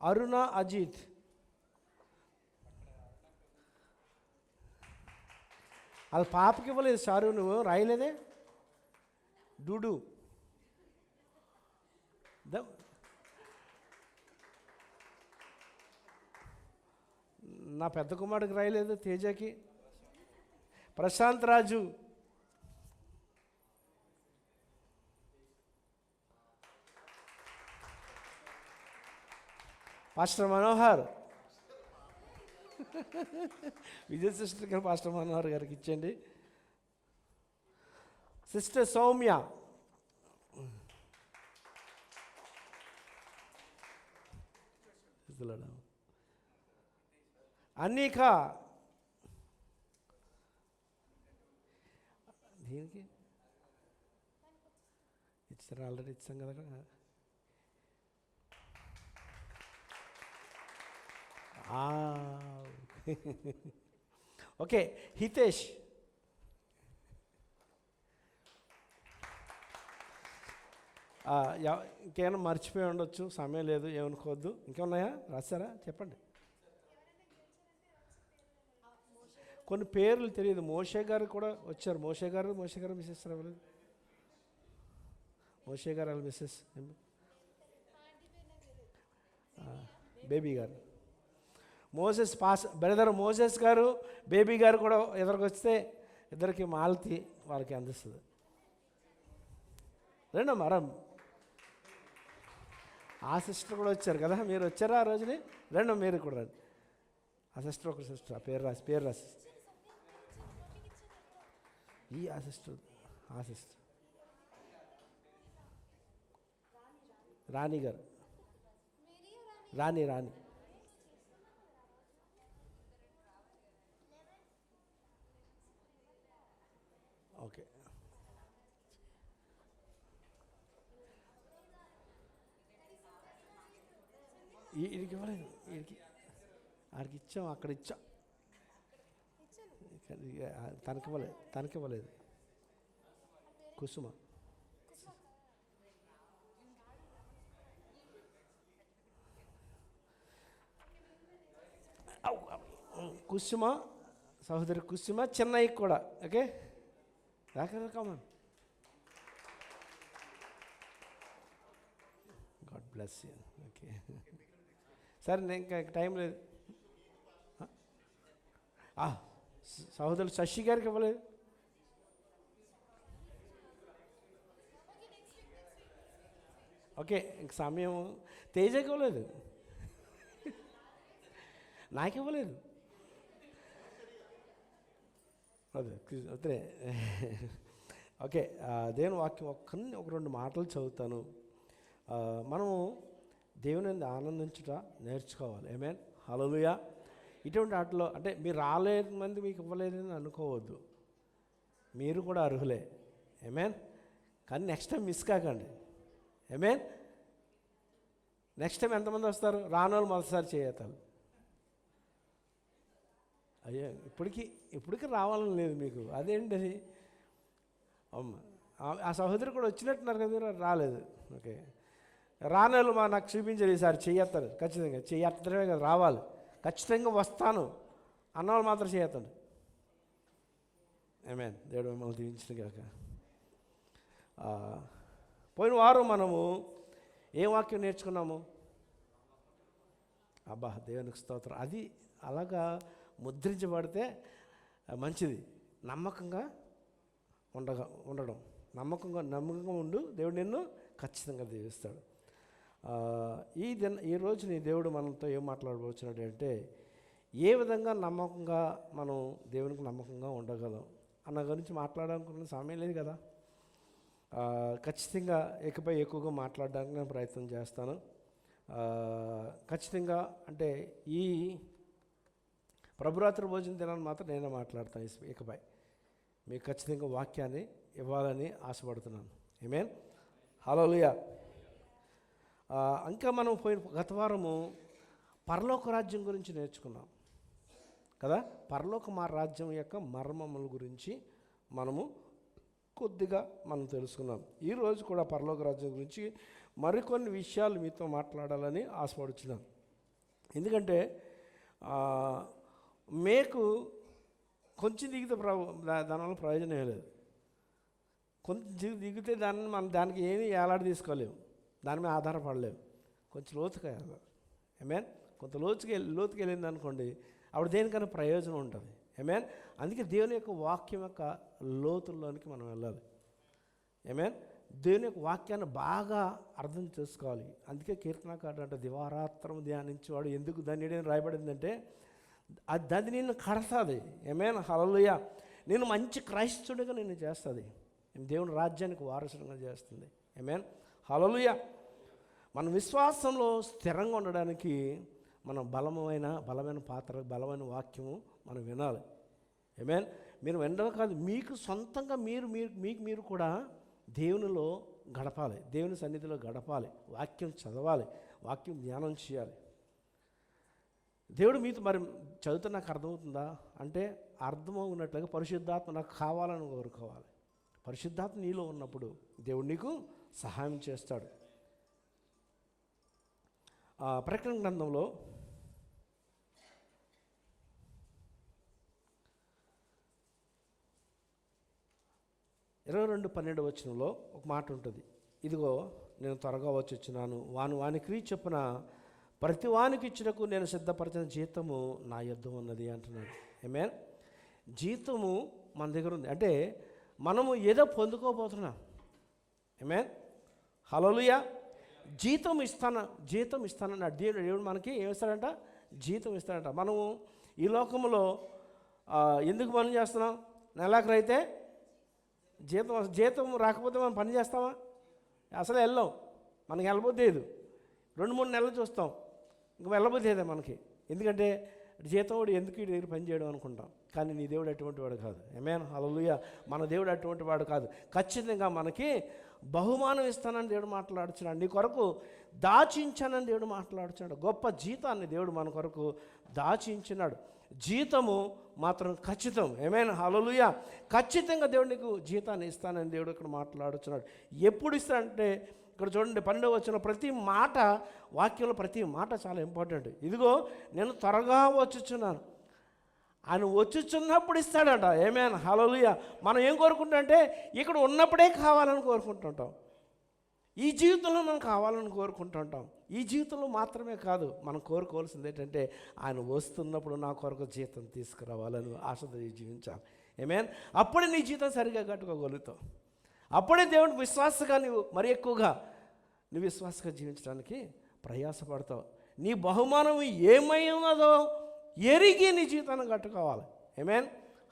అరుణ అజిత్. వాళ్ళ పాపకి ఇవ్వలేదు సారు, నువ్వు రాయలేదే. డూడు నా పెద్ద కుమారుడికి రాయలేదు, తేజకి. ప్రశాంత్ రాజు. పాస్టర్ మనోహర్. విజయ్ సిస్టర్ గారు పాస్టర్ మనోహర్ గారికి ఇచ్చండి. సిస్టర్ సౌమ్య. అన్నీక. దీనికి ఇచ్చారు, ఆల్రెడీ ఇచ్చాం కదా. ఓకే, హితేష్. ఇంకేమైనా మర్చిపోయి ఉండొచ్చు, సమయం లేదు, ఏమనుకోవద్దు. ఇంకేమున్నాయా? రాశారా? చెప్పండి. కొన్ని పేర్లు తెలియదు. మోషే గారు కూడా వచ్చారు. మోషే గారు మిస్సెస్ అవ్వలేదు. మోషే గారు వాళ్ళ మిస్సెస్ బేబీ గారు. మోసెస్ బ్రదర్ మోసెస్ గారు, బేబీ గారు కూడా ఎదురుకొస్తే ఇద్దరికి మాలతి వాళ్ళకి అందిస్తుంది. రెండో మరం ఆ సిస్టర్ కూడా వచ్చారు కదా. మీరు వచ్చారా ఆ రోజుని? రెండో మీరు కూడా రండి. ఆ సిస్టర్ ఒక సిస్టర్, ఆ పేరు రాసి ఆ సిస్టర్ రాణి గారు. రాణి ఓకే. వీడికి ఇవ్వలేదు, ఆడికి ఇచ్చాం, అక్కడ ఇచ్చాం. తనకివ్వలేదు. కుసుమ. సహోదరి కుసుమ. చెన్నైకి కూడా. Okay, come on. God bless you. Okay, సరే, నేను ఇంకా టైం లేదు. సహోదరులు శశి గారికి ఇవ్వలేదు. ఓకే, ఇంక సమయం. తేజకి ఇవ్వలేదు, నాకు ఇవ్వలేదు. అదే ఓకే. దేవుని వాక్యం ఒక 2 మాటలు చదువుతాను. మనము దేవుని ఆనందించుట నేర్చుకోవాలి. ఆమేన్, హల్లెలూయా. ఇటువంటి వాటిలో అంటే మీరు రాలేని మంది మీకు ఇవ్వలేదని అనుకోవద్దు, మీరు కూడా అర్హులే. ఆమేన్. కానీ నెక్స్ట్ టైం మిస్ కాకండి. ఆమేన్. నెక్స్ట్ టైం ఎంతమంది వస్తారు? రానోళ్ళు మొదటిసారి చేయతారు. అయ్యో ఇప్పటికి రావాలని లేదు మీకు, అదేంటి అది? అమ్మ ఆ సహోదరు కూడా వచ్చినట్టున్నారు కదా, మీరు రాలేదు. ఓకే, రానోళ్ళు నాకు చూపించారు ఈసారి చెయ్యత్తారు, ఖచ్చితంగా చెయ్యత్తడమే కదా, రావాలి, ఖచ్చితంగా వస్తాను అన్నవాళ్ళు మాత్రం చేయొద్దండి. ఆమేన్. దేవుడు మిమ్మల్ని దీవించిన కాక. పోయిన వారం మనము ఏ వాక్యం నేర్చుకున్నాము? అబ్బా, దేవునికి స్తోత్రం. అది అలాగా ముద్రించబడితే మంచిది. నమ్మకంగా ఉండడం, నమ్మకంగా ఉండు, దేవుడు నిన్ను ఖచ్చితంగా దీవిస్తాడు. ఈ రోజుని దేవుడు మనతో ఏం మాట్లాడబోతున్నాడు అంటే, ఏ విధంగా నమ్మకంగా మనం దేవునికి నమ్మకంగా ఉండగలం అన్న గురించి మాట్లాడాలనుకున్న సమయం లేదు కదా. ఖచ్చితంగా ఇకపై ఎక్కువగా మాట్లాడడానికి నేను ప్రయత్నం చేస్తాను. ఖచ్చితంగా అంటే ఈ ప్రభురాత్రి భోజన దినాన్ని మాత్రం నేనే మాట్లాడతాను. ఇకపై మీకు ఖచ్చితంగా వాక్యాన్ని ఇవ్వాలని ఆశపడుతున్నాను. ఆమేన్. హల్లెలూయా. ఇంకా మనం గత వారము పరలోక రాజ్యం గురించి నేర్చుకున్నాం కదా. పరలోక రాజ్యం యొక్క మర్మముల గురించి మనము కొద్దిగా తెలుసుకున్నాం. ఈరోజు కూడా పరలోక రాజ్యం గురించి మరికొన్ని విషయాలు మీతో మాట్లాడాలని ఆశపడుచున్నాను. ఎందుకంటే మీకు కొంచెం దిగితే దానివల్ల ప్రయోజనం లేదు. కొంచెం దిగితే దానికి ఏమీ ఏలాడి తీసుకోలేము, దాని మీద ఆధారపడలేము. కొంచెం లోతుగా వెళ్ళాలి. ఆమేన్. కొంత లోతుకి వెళ్ళింది అనుకోండి, అప్పుడు దేనికైనా ప్రయోజనం ఉంటుంది. ఆమేన్. అందుకే దేవుని యొక్క వాక్యం యొక్క లోతుల్లోనికి మనం వెళ్ళాలి. ఆమేన్. దేవుని యొక్క వాక్యాన్ని బాగా అర్థం చేసుకోవాలి. అందుకే కీర్తనకారుడు అంటే దివారాత్రం ధ్యానించేవాడు ఎందుకు ధన్యుడని రాయబడిందంటే, అది నిన్ను కడతాది. ఆమేన్. హల్లెలూయా. నేను మంచి క్రైస్తవుడిగా నిన్ను చేస్తుంది, దేవుని రాజ్యానికి వారసుడిగా చేస్తుంది. ఆమేన్. హల్లెలూయా. మన విశ్వాసంలో స్థిరంగా ఉండడానికి మనం బలమైన పాత్ర, బలమైన వాక్యము మనం వినాలి. ఆమేన్. మీరు వినడం కాదు, మీకు సొంతంగా మీరు కూడా దేవునిలో గడపాలి, దేవుని సన్నిధిలో గడపాలి, వాక్యం చదవాలి, వాక్యం ధ్యానం చేయాలి. దేవుడు మీతో మరి చదివితే నాకు అర్థమవుతుందా అంటే, అర్థమవుతున్నట్లుగా పరిశుద్ధాత్మ నాకు కావాలని కోరుకోవాలి. పరిశుద్ధాత్మ నీలో ఉన్నప్పుడు దేవుడు నీకు సహాయం చేస్తాడు. ప్రకటన గ్రంథంలో 22:12 వచనంలో ఒక మాట ఉంటుంది. ఇదిగో నేను త్వరగా వచ్చుచున్నాను, వాని క్రియ చొప్పున ప్రతి వానికి ఇచ్చుటకు నేను సిద్ధపరిచిన జీతము నా యొద్ద ఉన్నది అంటున్నాడు. ఆమేన్. జీతము మన దగ్గర ఉంది అంటే మనము ఏదో పొందుకోబోతున్నాం. ఆమేన్. హల్లెలూయా. జీతం ఇస్తానన్నాడు దేవుడు. మనకి ఏమిస్తాడంట? జీతం ఇస్తాడంట. మనము ఈ లోకంలో ఎందుకు పని చేస్తున్నాం? నెలాఖరు అయితే జీతం రాకపోతే మనం పని చేస్తామా? అసలు వెళ్ళాం. మనకి వెళ్ళబోద్దేదు. 2-3 నెలలు చూస్తాం, ఇంక వెళ్ళబోద్దేదే మనకి. ఎందుకంటే జీతం వాడు ఎందుకు ఈ దగ్గర పని చేయడం అనుకుంటాం. కానీ నీ దేవుడు అటువంటి వాడు కాదు. ఆమేన్. హల్లెలూయా. మన దేవుడు అటువంటి వాడు కాదు. ఖచ్చితంగా మనకి బహుమానం ఇస్తానని దేవుడు మాట్లాడుచున్నాడు. నీ కొరకు దాచించానని దేవుడు మాట్లాడుచున్నాడు. గొప్ప జీతాన్ని దేవుడు మన కొరకు దాచించినాడు. జీతము మాత్రం ఖచ్చితం. ఆమేన్. హల్లెలూయా. ఖచ్చితంగా దేవుడు నీకు జీతాన్ని ఇస్తానని దేవుడు ఇక్కడ మాట్లాడుచున్నాడు. ఎప్పుడు ఇస్తాడంటే, ఇక్కడ చూడండి 12వ వచనం, ప్రతి మాట, వాక్యంలో ప్రతి మాట చాలా ఇంపార్టెంట్. ఇదిగో నేను త్వరగా వచ్చుచున్నాను, ఆయన వచ్చుచున్నప్పుడు ఇస్తాడట. ఆమేన్. హల్లెలూయా. మనం ఏం కోరుకుంటాం అంటే, ఇక్కడ ఉన్నప్పుడే కావాలని కోరుకుంటుంటాం. ఈ జీవితంలో మనం కావాలని కోరుకుంటుంటాం. ఈ జీవితంలో మాత్రమే కాదు, మనం కోరుకోవాల్సింది ఏంటంటే, ఆయన వస్తున్నప్పుడు నా కొరకు జీతం తీసుకురావాలని ఆశతో జీవించాలి. ఆమేన్. అప్పుడే నీ జీతం సరిగా కట్టుకోగలుగుతావు. అప్పుడే దేవుడు విశ్వాసగా నువ్వు మరి ఎక్కువగా నువ్వు విశ్వాసంగా జీవించడానికి ప్రయాసపడతావు. నీ బహుమానం ఏమై ఉన్నదో ఎరిగి నీ జీవితాన్ని కట్టుకోవాలి. ఆమేన్.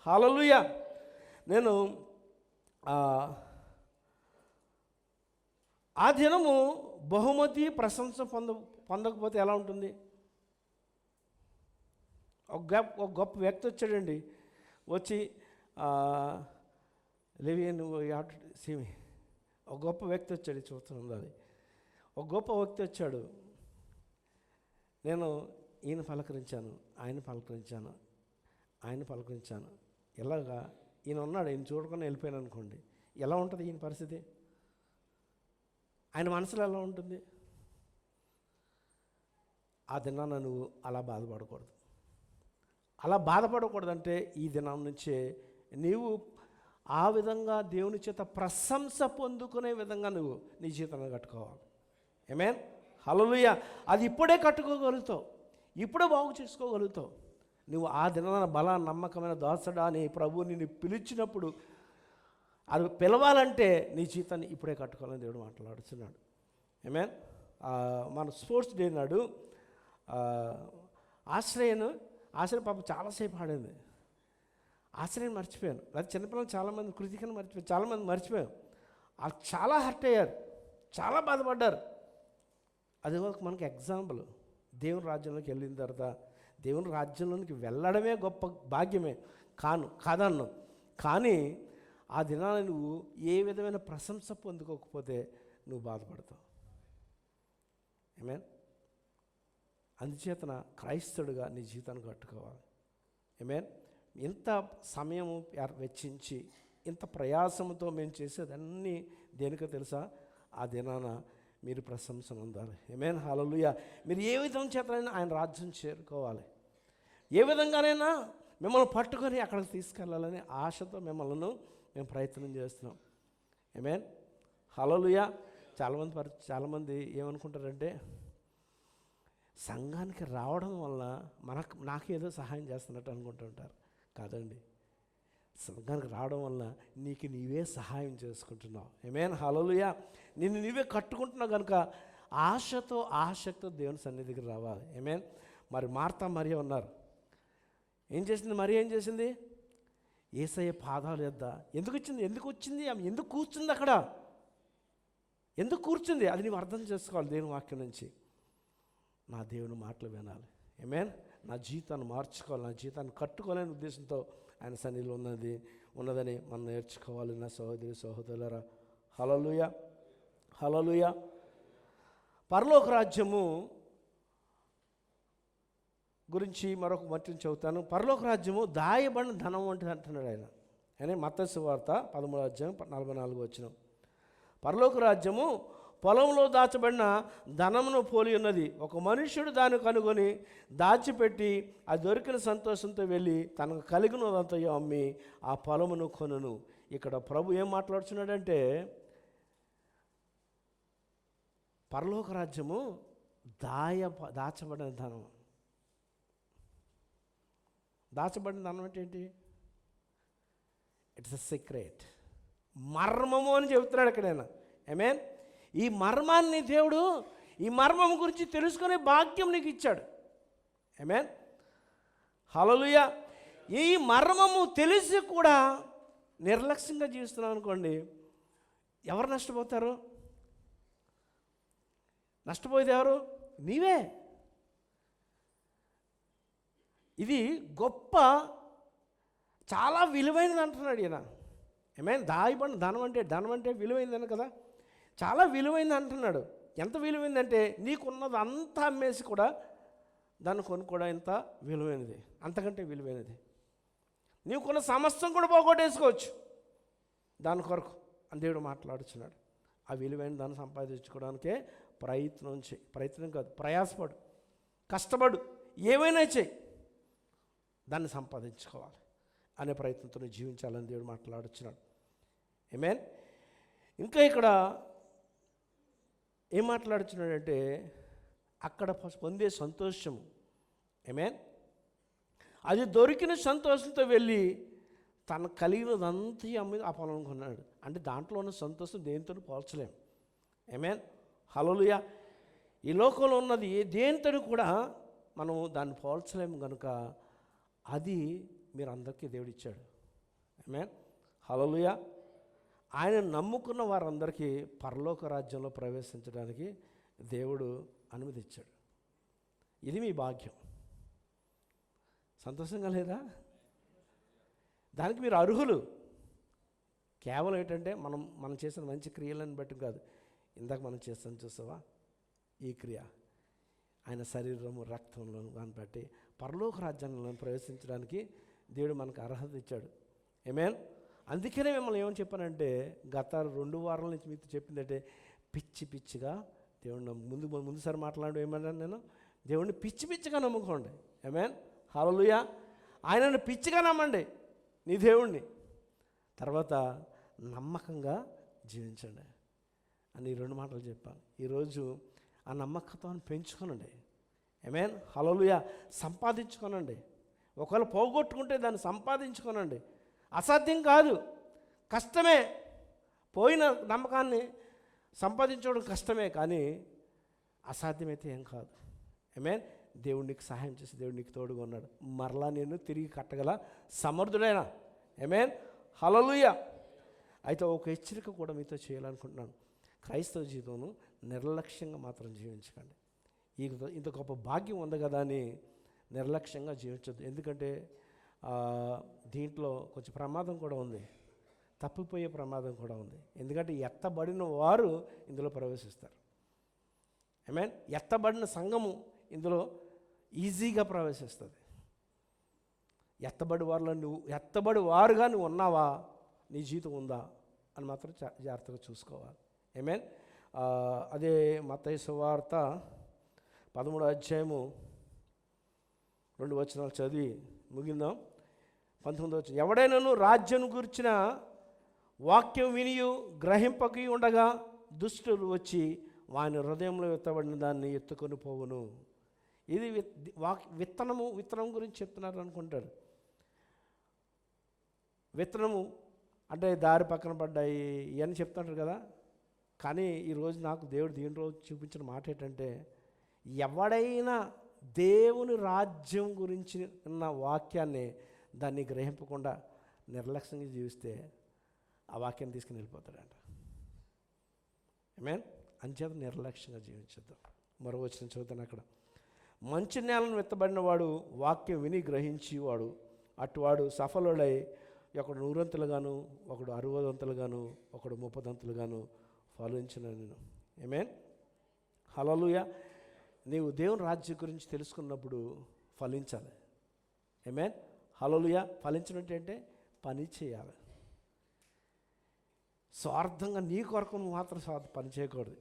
హల్లెలూయా. నేను ఆ దినము బహుమతి ప్రశంస పొందకపోతే ఎలా ఉంటుంది? ఒక గొప్ప వ్యక్తి వచ్చాడండి. వచ్చి లేవియన్ సీమి ఒక గొప్ప వ్యక్తి వచ్చాడు. చూస్తుంది అది. ఒక గొప్ప వ్యక్తి వచ్చాడు. నేను ఈయన పలకరించాను, ఆయన పలకరించాను, ఆయన పలకరించాను. ఇలాగా ఈయన ఉన్నాడు, ఈయన చూడకుండా వెళ్ళిపోయాను అనుకోండి, ఎలా ఉంటుంది ఈయన పరిస్థితి? ఆయన మనసులో ఎలా ఉంటుంది? ఆ దినాన నువ్వు అలా బాధపడకూడదు. అలా బాధపడకూడదంటే ఈ దినం నుంచే నీవు ఆ విధంగా దేవుని చేత ప్రశంస పొందుకునే విధంగా నువ్వు నీ జీవితాన్ని కట్టుకోవాలి. ఆమేన్, హల్లెలూయా. అది ఇప్పుడే కట్టుకోగలుగుతావు, ఇప్పుడే బాగు చేసుకోగలుగుతావు. నువ్వు ఆ దినాన బల నమ్మకమైన దాసుడా అని ప్రభువు నిన్ను పిలిచినప్పుడు అది పిలవాలంటే నీ జీవితాన్ని ఇప్పుడే కట్టుకోవాలని దేవుడు మాట్లాడుతున్నాడు. ఆమేన్. మన స్పోర్ట్స్ డే నాడు ఆశ్రయ పాప చాలాసేపు ఆడింది. ఆశ్రయం మర్చిపోయాను, అది చిన్నపిల్లలు చాలామంది, కృతికను మర్చిపోయాను, చాలామంది మర్చిపోయాను. వాళ్ళు చాలా హర్ట్ అయ్యారు, చాలా బాధపడ్డారు. అది ఒక మనకి ఎగ్జాంపుల్. దేవుని రాజ్యంలోకి వెళ్ళిన తర్వాత దేవుని రాజ్యంలోనికి వెళ్ళడమే గొప్ప భాగ్యమే, కాదన్ను. కానీ ఆ దినాన్ని నువ్వు ఏ విధమైన ప్రశంస పొందుకోకపోతే నువ్వు బాధపడతావు. ఆమేన్. అందుచేతన క్రైస్తవుడిగా నీ జీవితాన్ని కట్టుకోవాలి. ఆమేన్. ఇంత సమయం వెచ్చించి ఇంత ప్రయాసంతో మేము చేసేదన్నీ దేనికో తెలుసా? ఆ దినాన మీరు ప్రశంసను ఉండాలి. ఆమేన్, హల్లెలూయా. మీరు ఏ విధం చేతనైనా ఆయన రాజ్యం చేరుకోవాలి, ఏ విధంగానైనా మిమ్మల్ని పట్టుకొని అక్కడికి తీసుకెళ్ళాలని ఆశతో మేము ప్రయత్నం చేస్తున్నాం. ఆమేన్, హల్లెలూయా. చాలామంది ఏమనుకుంటారంటే సంఘానికి రావడం వల్ల నాకేదో సహాయం చేస్తున్నట్టు అనుకుంటుంటారు. కాదండి, సంఘానికి రావడం వల్ల నీకు నీవే సహాయం చేసుకుంటున్నావు. ఆమేన్, హల్లెలూయా. నిన్ను నీవే కట్టుకుంటున్నావు కనుక ఆశక్తితో దేవుని సన్నిధికి రావాలి. ఆమేన్. మరి మార్తా మరియ ఉన్నారు, ఏం చేసింది? మరి ఏం చేసింది? యేసయ్య పాదాలు యొద్ద ఎందుకు వచ్చింది ఆమె ఎందుకు కూర్చుంది అక్కడ? ఎందుకు కూర్చుంది? అది నీవు అర్థం చేసుకోవాలి దేవుని వాక్యం నుంచి. నా దేవుని మాటలు వినాలి. ఆమేన్. నా జీవితాన్ని మార్చుకోవాలి, నా జీవితాన్ని కట్టుకోవాలనే ఉద్దేశంతో ఆయన సన్నిధిలో ఉన్నదని మనం నేర్చుకోవాలి. నా సహోదరులారా, హల్లెలూయా, హల్లెలూయా. పరలోక రాజ్యము గురించి మరొక మట్టిని చెబుతాను. పరలోక రాజ్యము దాయబడిన ధనం వంటిది అంటున్నాడు ఆయన మత్తయి సువార్త 13:44. పరలోక రాజ్యము పొలంలో దాచబడిన ధనమును పోలి ఉన్నది. ఒక మనుష్యుడు దాన్ని కనుగొని దాచిపెట్టి అది దొరికిన సంతోషంతో వెళ్ళి తనకు కలిగినదంతయో అమ్మి ఆ పొలమును కొనును. ఇక్కడ ప్రభు ఏం మాట్లాడుతున్నాడంటే పరలోక రాజ్యము దాచబడిన ధనం. దాచబడిన ధనం అంటే ఏంటి? ఇట్స్ ఎ సీక్రెట్, మర్మము అని చెబుతున్నాడు ఎక్కడైనా. ఆమేన్. ఈ మర్మాన్ని దేవుడు, ఈ మర్మం గురించి తెలుసుకునే భాగ్యం నీకు ఇచ్చాడు. ఆమేన్, హల్లెలూయా. ఈ మర్మము తెలిసి కూడా నిర్లక్ష్యంగా జీవిస్తున్నావు అనుకోండి, ఎవరు నష్టపోతారు? నష్టపోయేది ఎవరు? నీవే. ఇది గొప్ప, చాలా విలువైనది అంటున్నాడు ఈయన. ఆమేన్. దాయబడిన ధనం అంటే విలువైందని కదా, చాలా విలువైంది అంటున్నాడు. ఎంత విలువైందంటే నీకున్నది అంతా అమ్మేసి కూడా దాన్ని కొనుక్కోవడం ఎంత విలువైనది, అంతకంటే విలువైనది. నీకున్న సమస్తం కూడా పోగొట్టేసుకోవచ్చు దాని కొరకు అని దేవుడు మాట్లాడుతున్నాడు. ఆ విలువైన దాన్ని సంపాదించుకోవడానికే ప్రయత్నం కాదు, ప్రయాసపడు, కష్టపడు, ఏమైనా చేయి, దాన్ని సంపాదించుకోవాలి అనే ప్రయత్నంతో జీవించాలని దేవుడు మాట్లాడుతున్నాడు. ఆమేన్. ఇంకా ఇక్కడ ఏం మాట్లాడుతున్నాడంటే అక్కడ పొందే సంతోషము. ఆమేన్. అది దొరికిన సంతోషంతో వెళ్ళి తనకు కలిగినదంతా అమ్మి ఆ పొలం కొన్నాడు. అంటే దాంట్లో ఉన్న సంతోషం దేనితో పోల్చలేం. ఆమేన్, హల్లెలూయా. ఈ లోకంలో ఉన్నది దేనితో కూడా మనం దాన్ని పోల్చలేము కనుక అది మీరు అందరికీ దేవుడిచ్చాడు. ఆమేన్, హల్లెలూయా. ఆయన నమ్ముకున్న వారందరికీ పరలోక రాజ్యంలో ప్రవేశించడానికి దేవుడు అనుమతి ఇచ్చాడు. ఇది మీ భాగ్యం. సంతోషంగా లేదా? దానికి మీరు అర్హులు. కేవలం ఏంటంటే మనం చేసిన మంచి క్రియలను బట్టి కాదు. ఇందాక మనం చేస్తాం చూసావా ఈ క్రియ, ఆయన శరీరము రక్తంలో కనబట్టి పరలోక రాజ్యంలో ప్రవేశించడానికి దేవుడు మనకు అర్హత ఇచ్చాడు. ఆమేన్. అందుకనే మిమ్మల్ని ఏమని చెప్పానంటే గత 2 వారాల నుంచి మీతో చెప్పిందంటే పిచ్చిగా దేవుడిని ముందుసారి మాట్లాడడం ఏమన్నాను నేను, దేవుడిని పిచ్చిగా నమ్ముకోండి. ఆమేన్. హల్లెలూయా. ఆయనను పిచ్చిగా నమ్మండి నీ దేవుణ్ణి, తర్వాత నమ్మకంగా జీవించండి అని 2 మాటలు చెప్పాను. ఈరోజు ఆ నమ్మకత్వాన్ని పెంచుకోనండి. ఆమేన్. హల్లెలూయా. సంపాదించుకోనండి. ఒకవేళ పోగొట్టుకుంటే దాన్ని సంపాదించుకోనండి. అసాధ్యం కాదు, కష్టమే. పోయిన నమ్మకాన్ని సంపాదించడం కష్టమే, కానీ అసాధ్యమైతే ఏం కాదు. ఆమేన్. దేవుడికి సహాయం చేసి దేవుడికి తోడుగా ఉన్నాడు. మరలా నేను తిరిగి కట్టగల సమర్థుడైన. ఆమేన్. హల్లెలూయా. అయితే ఒక హెచ్చరిక కూడా మీతో చేయాలనుకుంటున్నాను. క్రైస్తవ జీవితంను నిర్లక్ష్యంగా మాత్రం జీవించకండి. ఇంత గొప్ప భాగ్యం ఉంది కదా అని నిర్లక్ష్యంగా జీవించద్దు. ఎందుకంటే దీంట్లో కొంచెం ప్రమాదం కూడా ఉంది, తప్పిపోయే ప్రమాదం కూడా ఉంది. ఎందుకంటే ఎత్తబడిన వారు ఇందులో ప్రవేశిస్తారు. ఆమేన్. ఎత్తబడిన సంఘము ఇందులో ఈజీగా ప్రవేశిస్తుంది. ఎత్తబడి వారుగా నువ్వు ఉన్నావా, నీ జీవితం ఉందా అని మాత్రం జాగ్రత్తగా చూసుకోవాలి. ఆమేన్. అదే మత్తయి సువార్త 13వ అధ్యాయము 2 వచనాలు చదివి ముగిందాం. 19వ వచనం, ఎవడైనాను రాజ్యం గురించిన వాక్యం వినియు గ్రహింపకి ఉండగా దుష్టులు వచ్చి వాని హృదయంలో ఎత్తబడిన దాన్ని ఎత్తుకొని పోవును. ఇది విత్తనం గురించి చెప్తున్నారు అనుకుంటారు. విత్తనము అంటే దారి పక్కన పడ్డాయి ఇవన్నీ చెప్తుంటారు కదా. కానీ ఈరోజు నాకు దేవుడు దీని రోజు చూపించిన మాట ఏంటంటే, ఎవడైనా దేవుని రాజ్యం గురించి ఉన్న వాక్యాన్ని దాన్ని గ్రహింపకుండా నిర్లక్ష్యంగా జీవిస్తే ఆ వాక్యాన్ని తీసుకుని వెళ్ళిపోతాడంట. ఆమేన్. అంచేత నిర్లక్ష్యంగా జీవించద్దాం. మరో వచ్చిన చదువుతాను అక్కడ, మంచి నేలను విత్తబడిన వాడు వాక్యం విని గ్రహించేవాడు అటువాడు సఫలుడై ఒకడు 100 అంతలుగాను, ఒకడు 60 అంతలుగాను, ఒకడు 30 అంతలుగాను ఫలించిన నేను. ఆమేన్. హల్లెలూయా. నీవు దేవుని రాజ్యం గురించి తెలుసుకున్నప్పుడు ఫలించాలి. ఆమేన్. హల్లెలూయా. ఫలించినట్టు అంటే పని చేయాలి. స్వార్థంగా నీ కొరకు నువ్వు మాత్రం పని చేయకూడదు.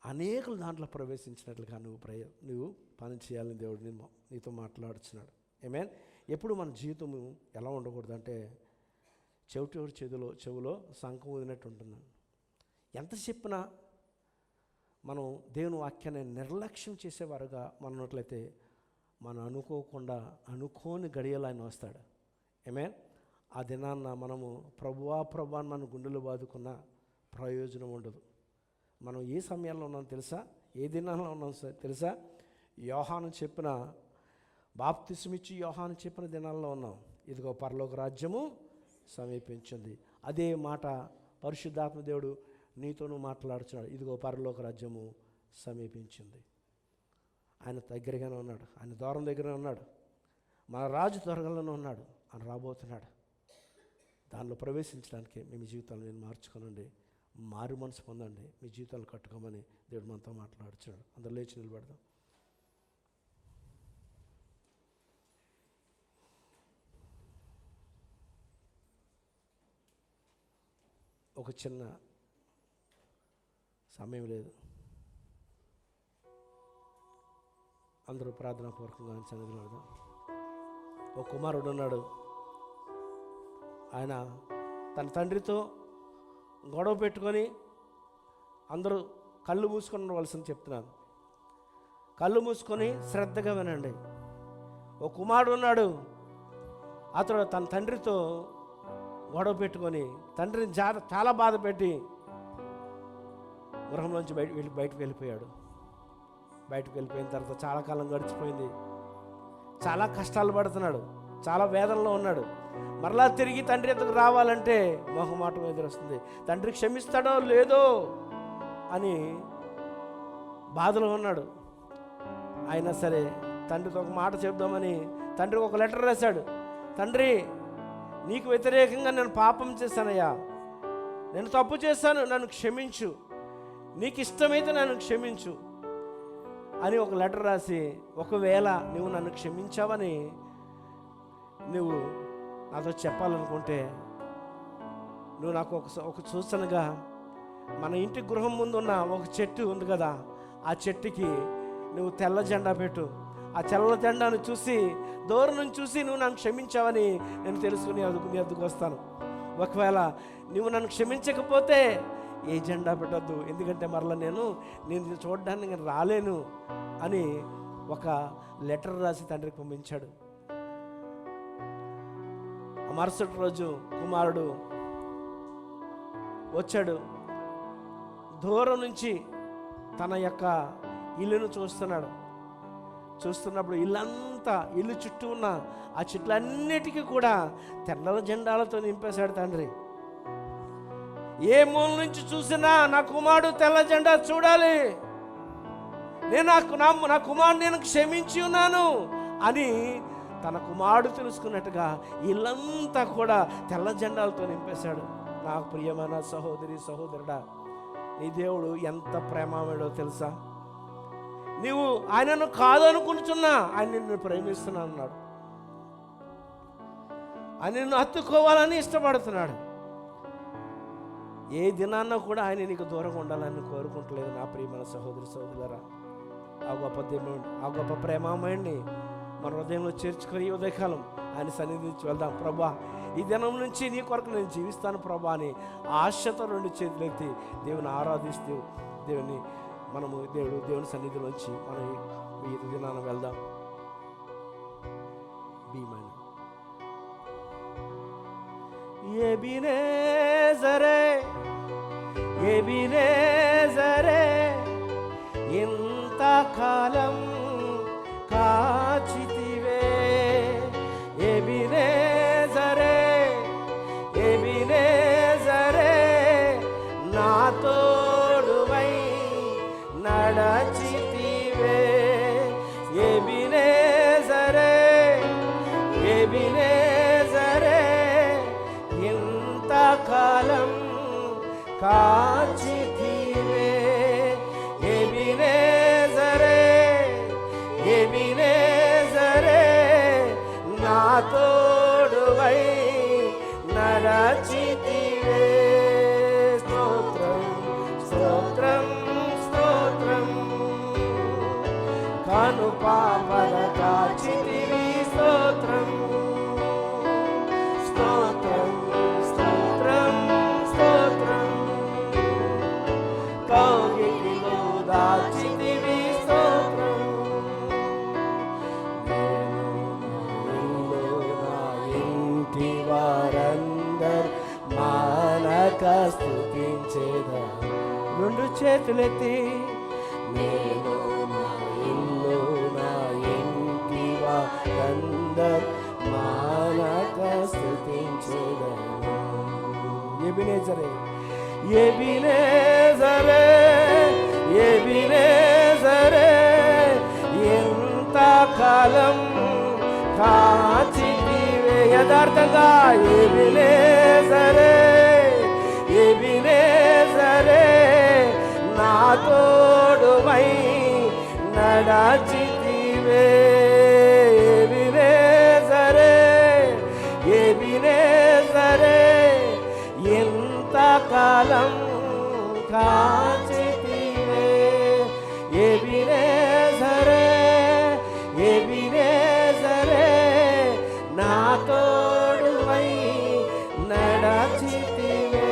అనేకులు దాంట్లో ప్రవేశించినట్లుగా నువ్వు పని చేయాలని దేవుడు నీతో మాట్లాడుతున్నాడు. ఆమేన్. ఎప్పుడు మన జీవితము ఎలా ఉండకూడదు అంటే చెవులో శంఖం ఊదినట్టు ఉంటుంది. ఎంత చెప్పినా మనం దేవుని వాక్యాన్ని నిర్లక్ష్యం చేసేవారుగా మనం ఉన్నట్లయితే మనం అనుకోకుండా అనుకోని గడియలు ఆయన వస్తాడు. ఆమేన్. ఆ దినాన్న మనము ప్రభువా అని మన గుండెలు బాదుకున్న ప్రయోజనం ఉండదు. మనం ఏ సమయంలో ఉన్నాం తెలుసా, ఏ దినాల్లో ఉన్నాం తెలుసా? యోహాను చెప్పిన బాప్తిస్మిచ్చి యోహాను చెప్పిన దినాల్లో ఉన్నాం. ఇదిగో పరలోక రాజ్యము సమీపించింది. అదే మాట పరిశుద్ధాత్మ దేవుడు నీతోనూ మాట్లాడుతున్నాడు. ఇదిగో పరలోక రాజ్యము సమీపించింది. ఆయన దగ్గరగానే ఉన్నాడు, ఆయన ద్వారం దగ్గరనే ఉన్నాడు, మన రాజు త్వరగానే ఉన్నాడు, ఆయన రాబోతున్నాడు. దానిలో ప్రవేశించడానికి మీ జీవితాలు నేను మార్చుకోనండి, మారు మనసు పొందండి, మీ జీవితాలు కట్టుకోమని దేవుడు మనతో మాట్లాడుతున్నాడు. అందరూ లేచి నిలబడదాం. ఒక చిన్న సమయం లేదు, అందరూ ప్రార్థనాపూర్వకంగా సన్నిధిలో పెడదాం. ఒక కుమారుడు ఉన్నాడు. ఆయన తన తండ్రితో గొడవ పెట్టుకొని అందరూ కళ్ళు మూసుకొని ఉండవలసింది చెప్తున్నాను. కళ్ళు మూసుకొని శ్రద్ధగా వినండి. ఒక కుమారుడు ఉన్నాడు. అతడు తన తండ్రితో గొడవ పెట్టుకొని తండ్రిని చాలా బాధ పెట్టి గృహంలోంచి బయటకు వెళ్ళిపోయాడు. బయటకు వెళ్ళిపోయిన తర్వాత చాలా కాలం గడిచిపోయింది. చాలా కష్టాలు పడుతున్నాడు, చాలా వేదనలో ఉన్నాడు. మరలా తిరిగి తండ్రి ఎదుగు రావాలంటే మొహమాటం ఎదురొస్తుంది. తండ్రి క్షమిస్తాడో లేదో అని బాధలో ఉన్నాడు. అయినా సరే తండ్రికి ఒక మాట చెప్దామని తండ్రికి ఒక లెటర్ రాశాడు. తండ్రి, నీకు వ్యతిరేకంగా నేను పాపం చేశానయ్యా, నేను తప్పు చేశాను, నన్ను క్షమించు, నీకు ఇష్టమైతే నన్ను క్షమించు, అని ఒక లెటర్ రాసి, ఒకవేళ నువ్వు నన్ను క్షమించావని నువ్వు నాతో చెప్పాలనుకుంటే నువ్వు నాకు ఒక సూచనగా, మన ఇంటి గృహం ముందు ఉన్న ఒక చెట్టు ఉంది కదా, ఆ చెట్టుకి నువ్వు తెల్ల జెండా పెట్టు. ఆ తెల్ల జెండాను చూసి, దూరం నుంచి చూసి నువ్వు నన్ను క్షమించావని నేను తెలుసుకుని నీ అదుకు వస్తాను. ఒకవేళ నువ్వు నన్ను క్షమించకపోతే ఏ జెండా పెట్టద్దు, ఎందుకంటే మరలా నేను చూడడానికి నేను రాలేను అని ఒక లెటర్ రాసి తండ్రికి పంపించాడు. ఆ మరుసటి రోజు కుమారుడు వచ్చాడు. దూరం నుంచి తన యొక్క ఇల్లును చూస్తున్నప్పుడు ఇల్లు చుట్టూ ఉన్న ఆ చెట్లన్నిటికీ కూడా తెల్ల జెండాలతో నింపేశాడు తండ్రి. ఏ మూల నుంచి చూసినా నా కుమారుడు తెల్ల జెండా చూడాలి, నేను నా కుమారుడు నేను క్షమించి ఉన్నాను అని తన కుమారుడు తెలుసుకున్నట్టుగా ఇల్లంతా కూడా తెల్ల జెండాలతో నింపేశాడు. నాకు ప్రియమైన సహోదరి సహోదరుడా, నీ దేవుడు ఎంత ప్రేమమేడో తెలుసా? నీవు ఆయనను కాదనుకుంటున్నా ఆయన నిన్ను ప్రేమిస్తున్నా అన్నాడు. ఆయన నిన్ను హత్తుకోవాలని ఇష్టపడుతున్నాడు. ఏ దినాన్న కూడా ఆయన నీకు దూరంగా ఉండాలని కోరుకుంటలేదు నా ప్రియమైన సహోదరి సహోదరులారా. ఆ గొప్ప దేవుడు, ఆ గొప్ప ప్రేమమయుడిని మన హృదయంలో చేర్చుకొని ఈ ఉదయకాలం ఆయన సన్నిధి నుంచి వెళ్దాం. ప్రభా, ఈ దినం నుంచి నీ కొరకు నేను జీవిస్తాను ప్రభా అని ఆశతో రెండు చేతులెత్తి దేవుని ఆరాధిస్తూ దేవుని సన్నిధిలోంచి మనం ఈ దినాన్ని వెళ్దాం. భీమన్ ఎబినేజరే ఇంతకాలం కాచితివే, ఎబినేజరే నా తోడువై నడచితివే, ఎబినేజరే ఇంతకాలం కాచితివే, ఎబినేజరే నా తోడువై నడచితివే. స్తోత్రం స్తోత్రం స్తోత్రం, కను పాపల కాచితివి స్తోత్రం స్తోత్రం స్తోత్రం స్తోత్రం, కౌగిలిలో దాచితివి స్తోత్రం. నా ఇంటి వారందరు మానక స్తుతించేదా. రెండు చేతులెత్తి, నేను నా ఇంటి వారందరు మానక స్తుతించేదా. ఎబినేజరే ఎంతకాలం కాచితివే. యథార్థంగా ఎబినేజరే నా తోడువై నడచితివే, ఎబినేజరే ఎంతకాలం కాచితివే, ఎబినేజరే నా తోడువై నడచితివే.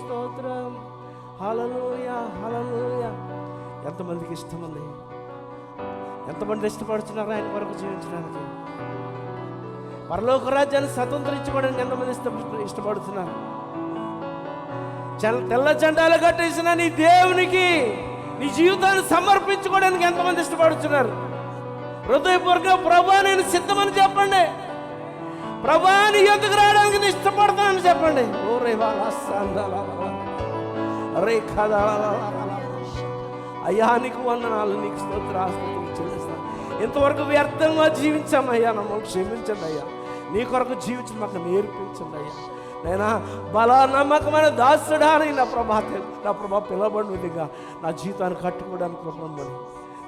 స్తోత్రం, హల్లెలూయా హల్లెలూయా. ఎంతమందికి ఇష్టం ఉంది? ఎంతమంది ఇష్టపడుతున్నారు ఆయన కొరకు జీవించడానికి? పరలోక రాజ్యాన్ని స్వతంత్రించుకోవడానికి ఎంతమంది ఇష్టపడుతున్నారు? తెల్ల జెండాలు కట్టేసిన నీ దేవునికి నీ జీవితాన్ని సమర్పించుకోవడానికి ఎంతమంది ఇష్టపడుతున్నారు? హృదయపూర్వకంగా ప్రభా నేను సిద్ధమని చెప్పండి. ప్రభా నీ ఎందుకు రావడానికి నేను ఇష్టపడతానని చెప్పండి. ఓ రే అయ్యా నీకు వందనాలు, నీకు స్తోత్రాస్తుతులు చెల్లిస్తాను. ఇంతవరకు వ్యర్థంగా జీవించామయ్యా, నమ్మల్ని క్షమించండి అయ్యా. నీ కొరకు జీవించి మాకు నేర్పించండి అయ్యా. నైనా బలా నమ్మకమైన దాసుడా అని నా ప్రభా పిలవబడిగా నా జీవితాన్ని కట్టుకోవడానికి కృపణమని,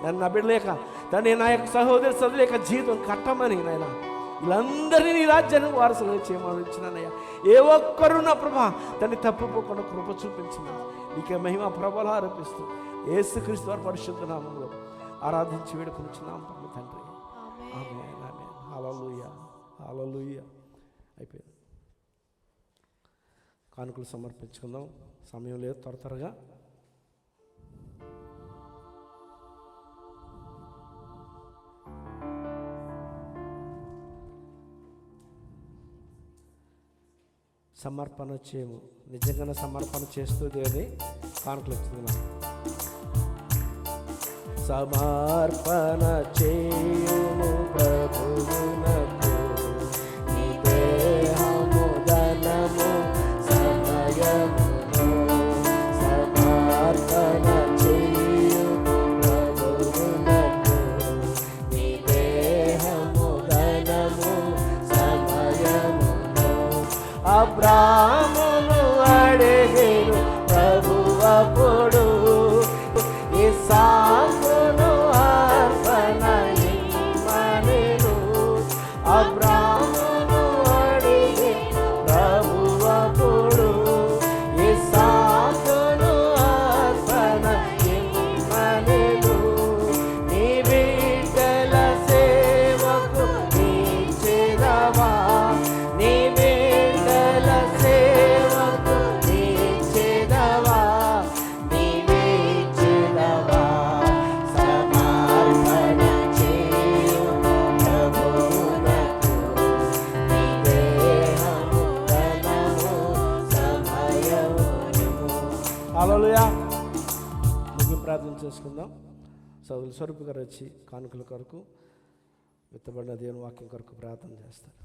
నేను నా బిడ్డలేక తండ్రి నా యొక్క సహోదరి చదువులేక జీవితం కట్టమని నాయన వీళ్ళందరినీ నీ రాజ్యాన్ని వారసులుగా చేయమని ఇచ్చినానయ్యా. ఏ ఒక్కరు నా ప్రభా తండ్రి తప్పిపోకుండా కృప చూపించింది. నీకే మహిమ ప్రభలు ఆరోపిస్తూ యేసుక్రీస్తు వారి పరిశుద్ధ నామంలో ఆరాధించి వేడుకొనిచున్నాం పరమ తండ్రి. ఆమేన్ ఆమేన్. హల్లెలూయా హల్లెలూయా. అయిపోయింది. కానుకలు సమర్పించుకుందాం, సమయం లేదు, త్వరగా. సమర్పణ చేయము, నిజంగానే సమర్పణ చేస్తూ దేవుని కానుకలు ఇస్తున్నాం. సమర్పణ చేయుము ప్రభువునకు, నీ దేహము ధనము సమయమును. సమర్పణ చేయుము ప్రభువునకు, నీ దేహము ధనము సమయమును. అబ్రాహామును అడిగెను ప్రభువప్పుడు, ఇస్సాకును అర్పణ ఇమ్మనెను. అబ్రాహామును అడిగెను ప్రభువప్పుడు, ఇస్సాకును అర్పణ ఇమ్మనెను. నీ బిడ్డల సేవకు నీచెదవా, నీ బిడ్డల సేవకు నీచెదవా, నీవెచెదవా. సమర్పణ చేయుము ప్రభువునకు, నీ దేహము ధనము సమయమును. హల్లెలూయా. ముగింపు ప్రార్థన చేసుకుందాం. సోదరులు స్వరూపు గారు వచ్చి కానుకల కొరకు, విత్తబడిన దేవుని వాక్యం కొరకు ప్రార్థన చేస్తారు.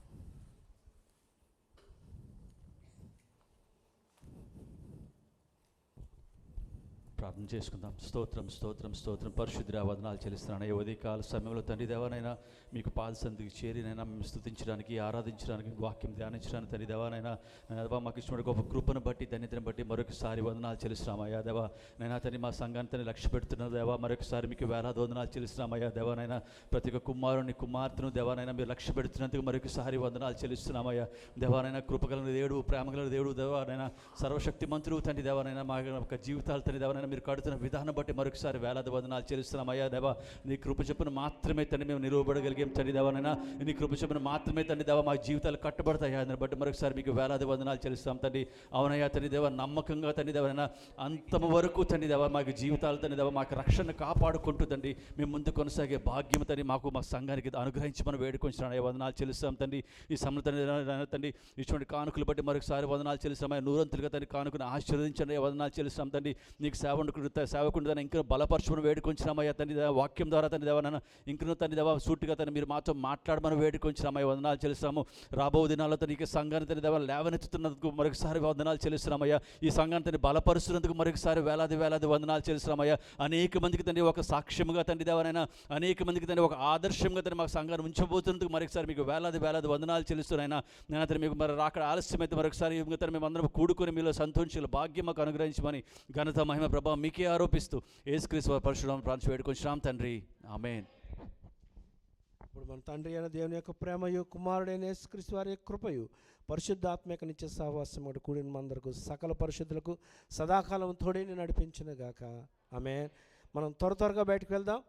ప్రార్థన చేసుకుందాం. స్తోత్రం స్తోత్రం స్తోత్రం. పరిశుద్ధ వదనాలు చెల్లిస్తున్నాను. ఈ ఉదయకాల సమయంలో తండ్రి దేవానైనా మీకు పాద సంధికి చేరినైనా మేము స్తుతించడానికి, ఆరాధించడానికి, వాక్యం ధ్యానించడానికి తండ్రి దేవానైనా దేవా మాకు ఇష్టమైన గొప్ప కృపను బట్టి, ధన్యతను బట్టి మరొకసారి వందనాలు చెల్లిస్తున్నామయ్యా దేవా. నైనా తండ్రి మా సంఘాన్ని తండ్రి లక్ష్య పెడుతున్న దేవా, మరొకసారి మీకు వేలాది వందనాలు చెల్లిస్తున్నామయ్యా దేవానైనా. ప్రతి ఒక్క కుమారుని కుమార్తెను దేవానైనా మీరు లక్ష్య పెడుతున్నందుకు మరొకసారి వందనాలు చెల్లిస్తున్నామయ్యా దేవానైనా. కృపగల దేవుడు, ప్రేమగల దేవుడు దేవానైనా, సర్వశక్తి మంత్రులు తండ్రి దేవానైనా మా యొక్క జీవితాలు తండ్రి దేవానైనా మీరు కడుతున్న విధానం బట్టి మరొకసారి వేలాది వందనాలు చెల్లిస్తున్నామయ్యా దేవా. నీ కృప చొప్పున మాత్రమే తండ్రి మేము నిలవబడగలిగాం తండ్రి దేవానైనా. నీ కృప చొప్పున మాత్రమే తండ్రి దేవా మా జీవితాలు కట్టబడతాయా, దాన్ని బట్టి మరొకసారి మీకు వేలాది వందనాలు చెల్లిస్తాం తండ్రి. అవునయ్యా తండ్రి దేవా, నమ్మకంగా తండ్రి దేవానైనా అంతము వరకు తండ్రి దేవా మాకు జీవితాలు తండ్రి దేవా మాకు రక్షణ కాపాడుకుంటూ తండ్రి మేము ముందు కొనసాగే భాగ్యం తండ్రి మాకు మా సంఘానికి అనుగ్రహించమని వేడుకొంచున్నాను. వందనాలు చెల్లిస్తాం తండ్రి. ఈ సమయం తండ్రి ఇటువంటి కానుకలు బట్టి మరొకసారి వందనాలు చెల్లిస్తాం. నూరంతులుగా తండ్రి కానుకను ఆశీర్వదించండి. వందనాలు చెల్లిస్తాం తండ్రి. నీకు సేవకుండా ఇంకా బలపరచమని వేడుకొంచున్నామయ్యా తండ్రి దేవా. వాక్యం ద్వారా తండ్రి దేవానైనా ఇంకనూ తండ్రి దేవా సూటిగా తండ్రి మీరు మాతో మాట్లాడమని వేడుకొంచున్నామయ్యా. వందనాలు చెల్లిస్తాము. రాబో దినాల్లో తండ్రి ఈ సంఘాన్ని తండ్రి దేవా లేవనెత్తుతున్నందుకు మరొకసారి వందనాలు చెల్లిస్తున్నామయ్యా. ఈ సంఘాన్ని తండ్రి బలపరుస్తున్నందుకు మరొకసారి వేలాది వందనాలు చెల్లిస్తున్నామయ్యా. అనేక మందికి తండ్రి ఒక సాక్ష్యముగా తండ్రి దేవానైనా, అనేక మందికి తండ్రి ఒక ఆదర్శంగా తండ్రి మాకు సంఘాన్ని ఉంచబోతున్నందుకు మరొకసారి మీకు వేలాది వందనాలు చెల్లిస్తున్నాయినా. నేను తండ్రి మీకు మరి రాకడ ఆలస్యమైతే మరొకసారి తండ్రి మేము అందరం కూడుకొని మీలో సంతోషాలు భాగ్యం మాకు అనుగ్రహించమని ఘనత మహిమ ప్రభావం మీకే ఆరోపిస్తూ యేసుక్రీస్తు వారి పరిశుద్ధ ప్రార్థన వేడుకొంచున్నాం తండ్రి. ఆమేన్. ఇప్పుడు మన తండ్రి అయిన దేవుని యొక్క ప్రేమయు, కుమారుడైన యేసుక్రీస్తు వారి యొక్క కృపయు, పరిశుద్ధాత్మక నిత్య సహవాసం కూడిన మందరకు సకల పరిశుద్ధులకు సదాకాలం తోడేని నడిపించును గాక. ఆమేన్. మనం త్వరగా బయటకు వెళ్దాం.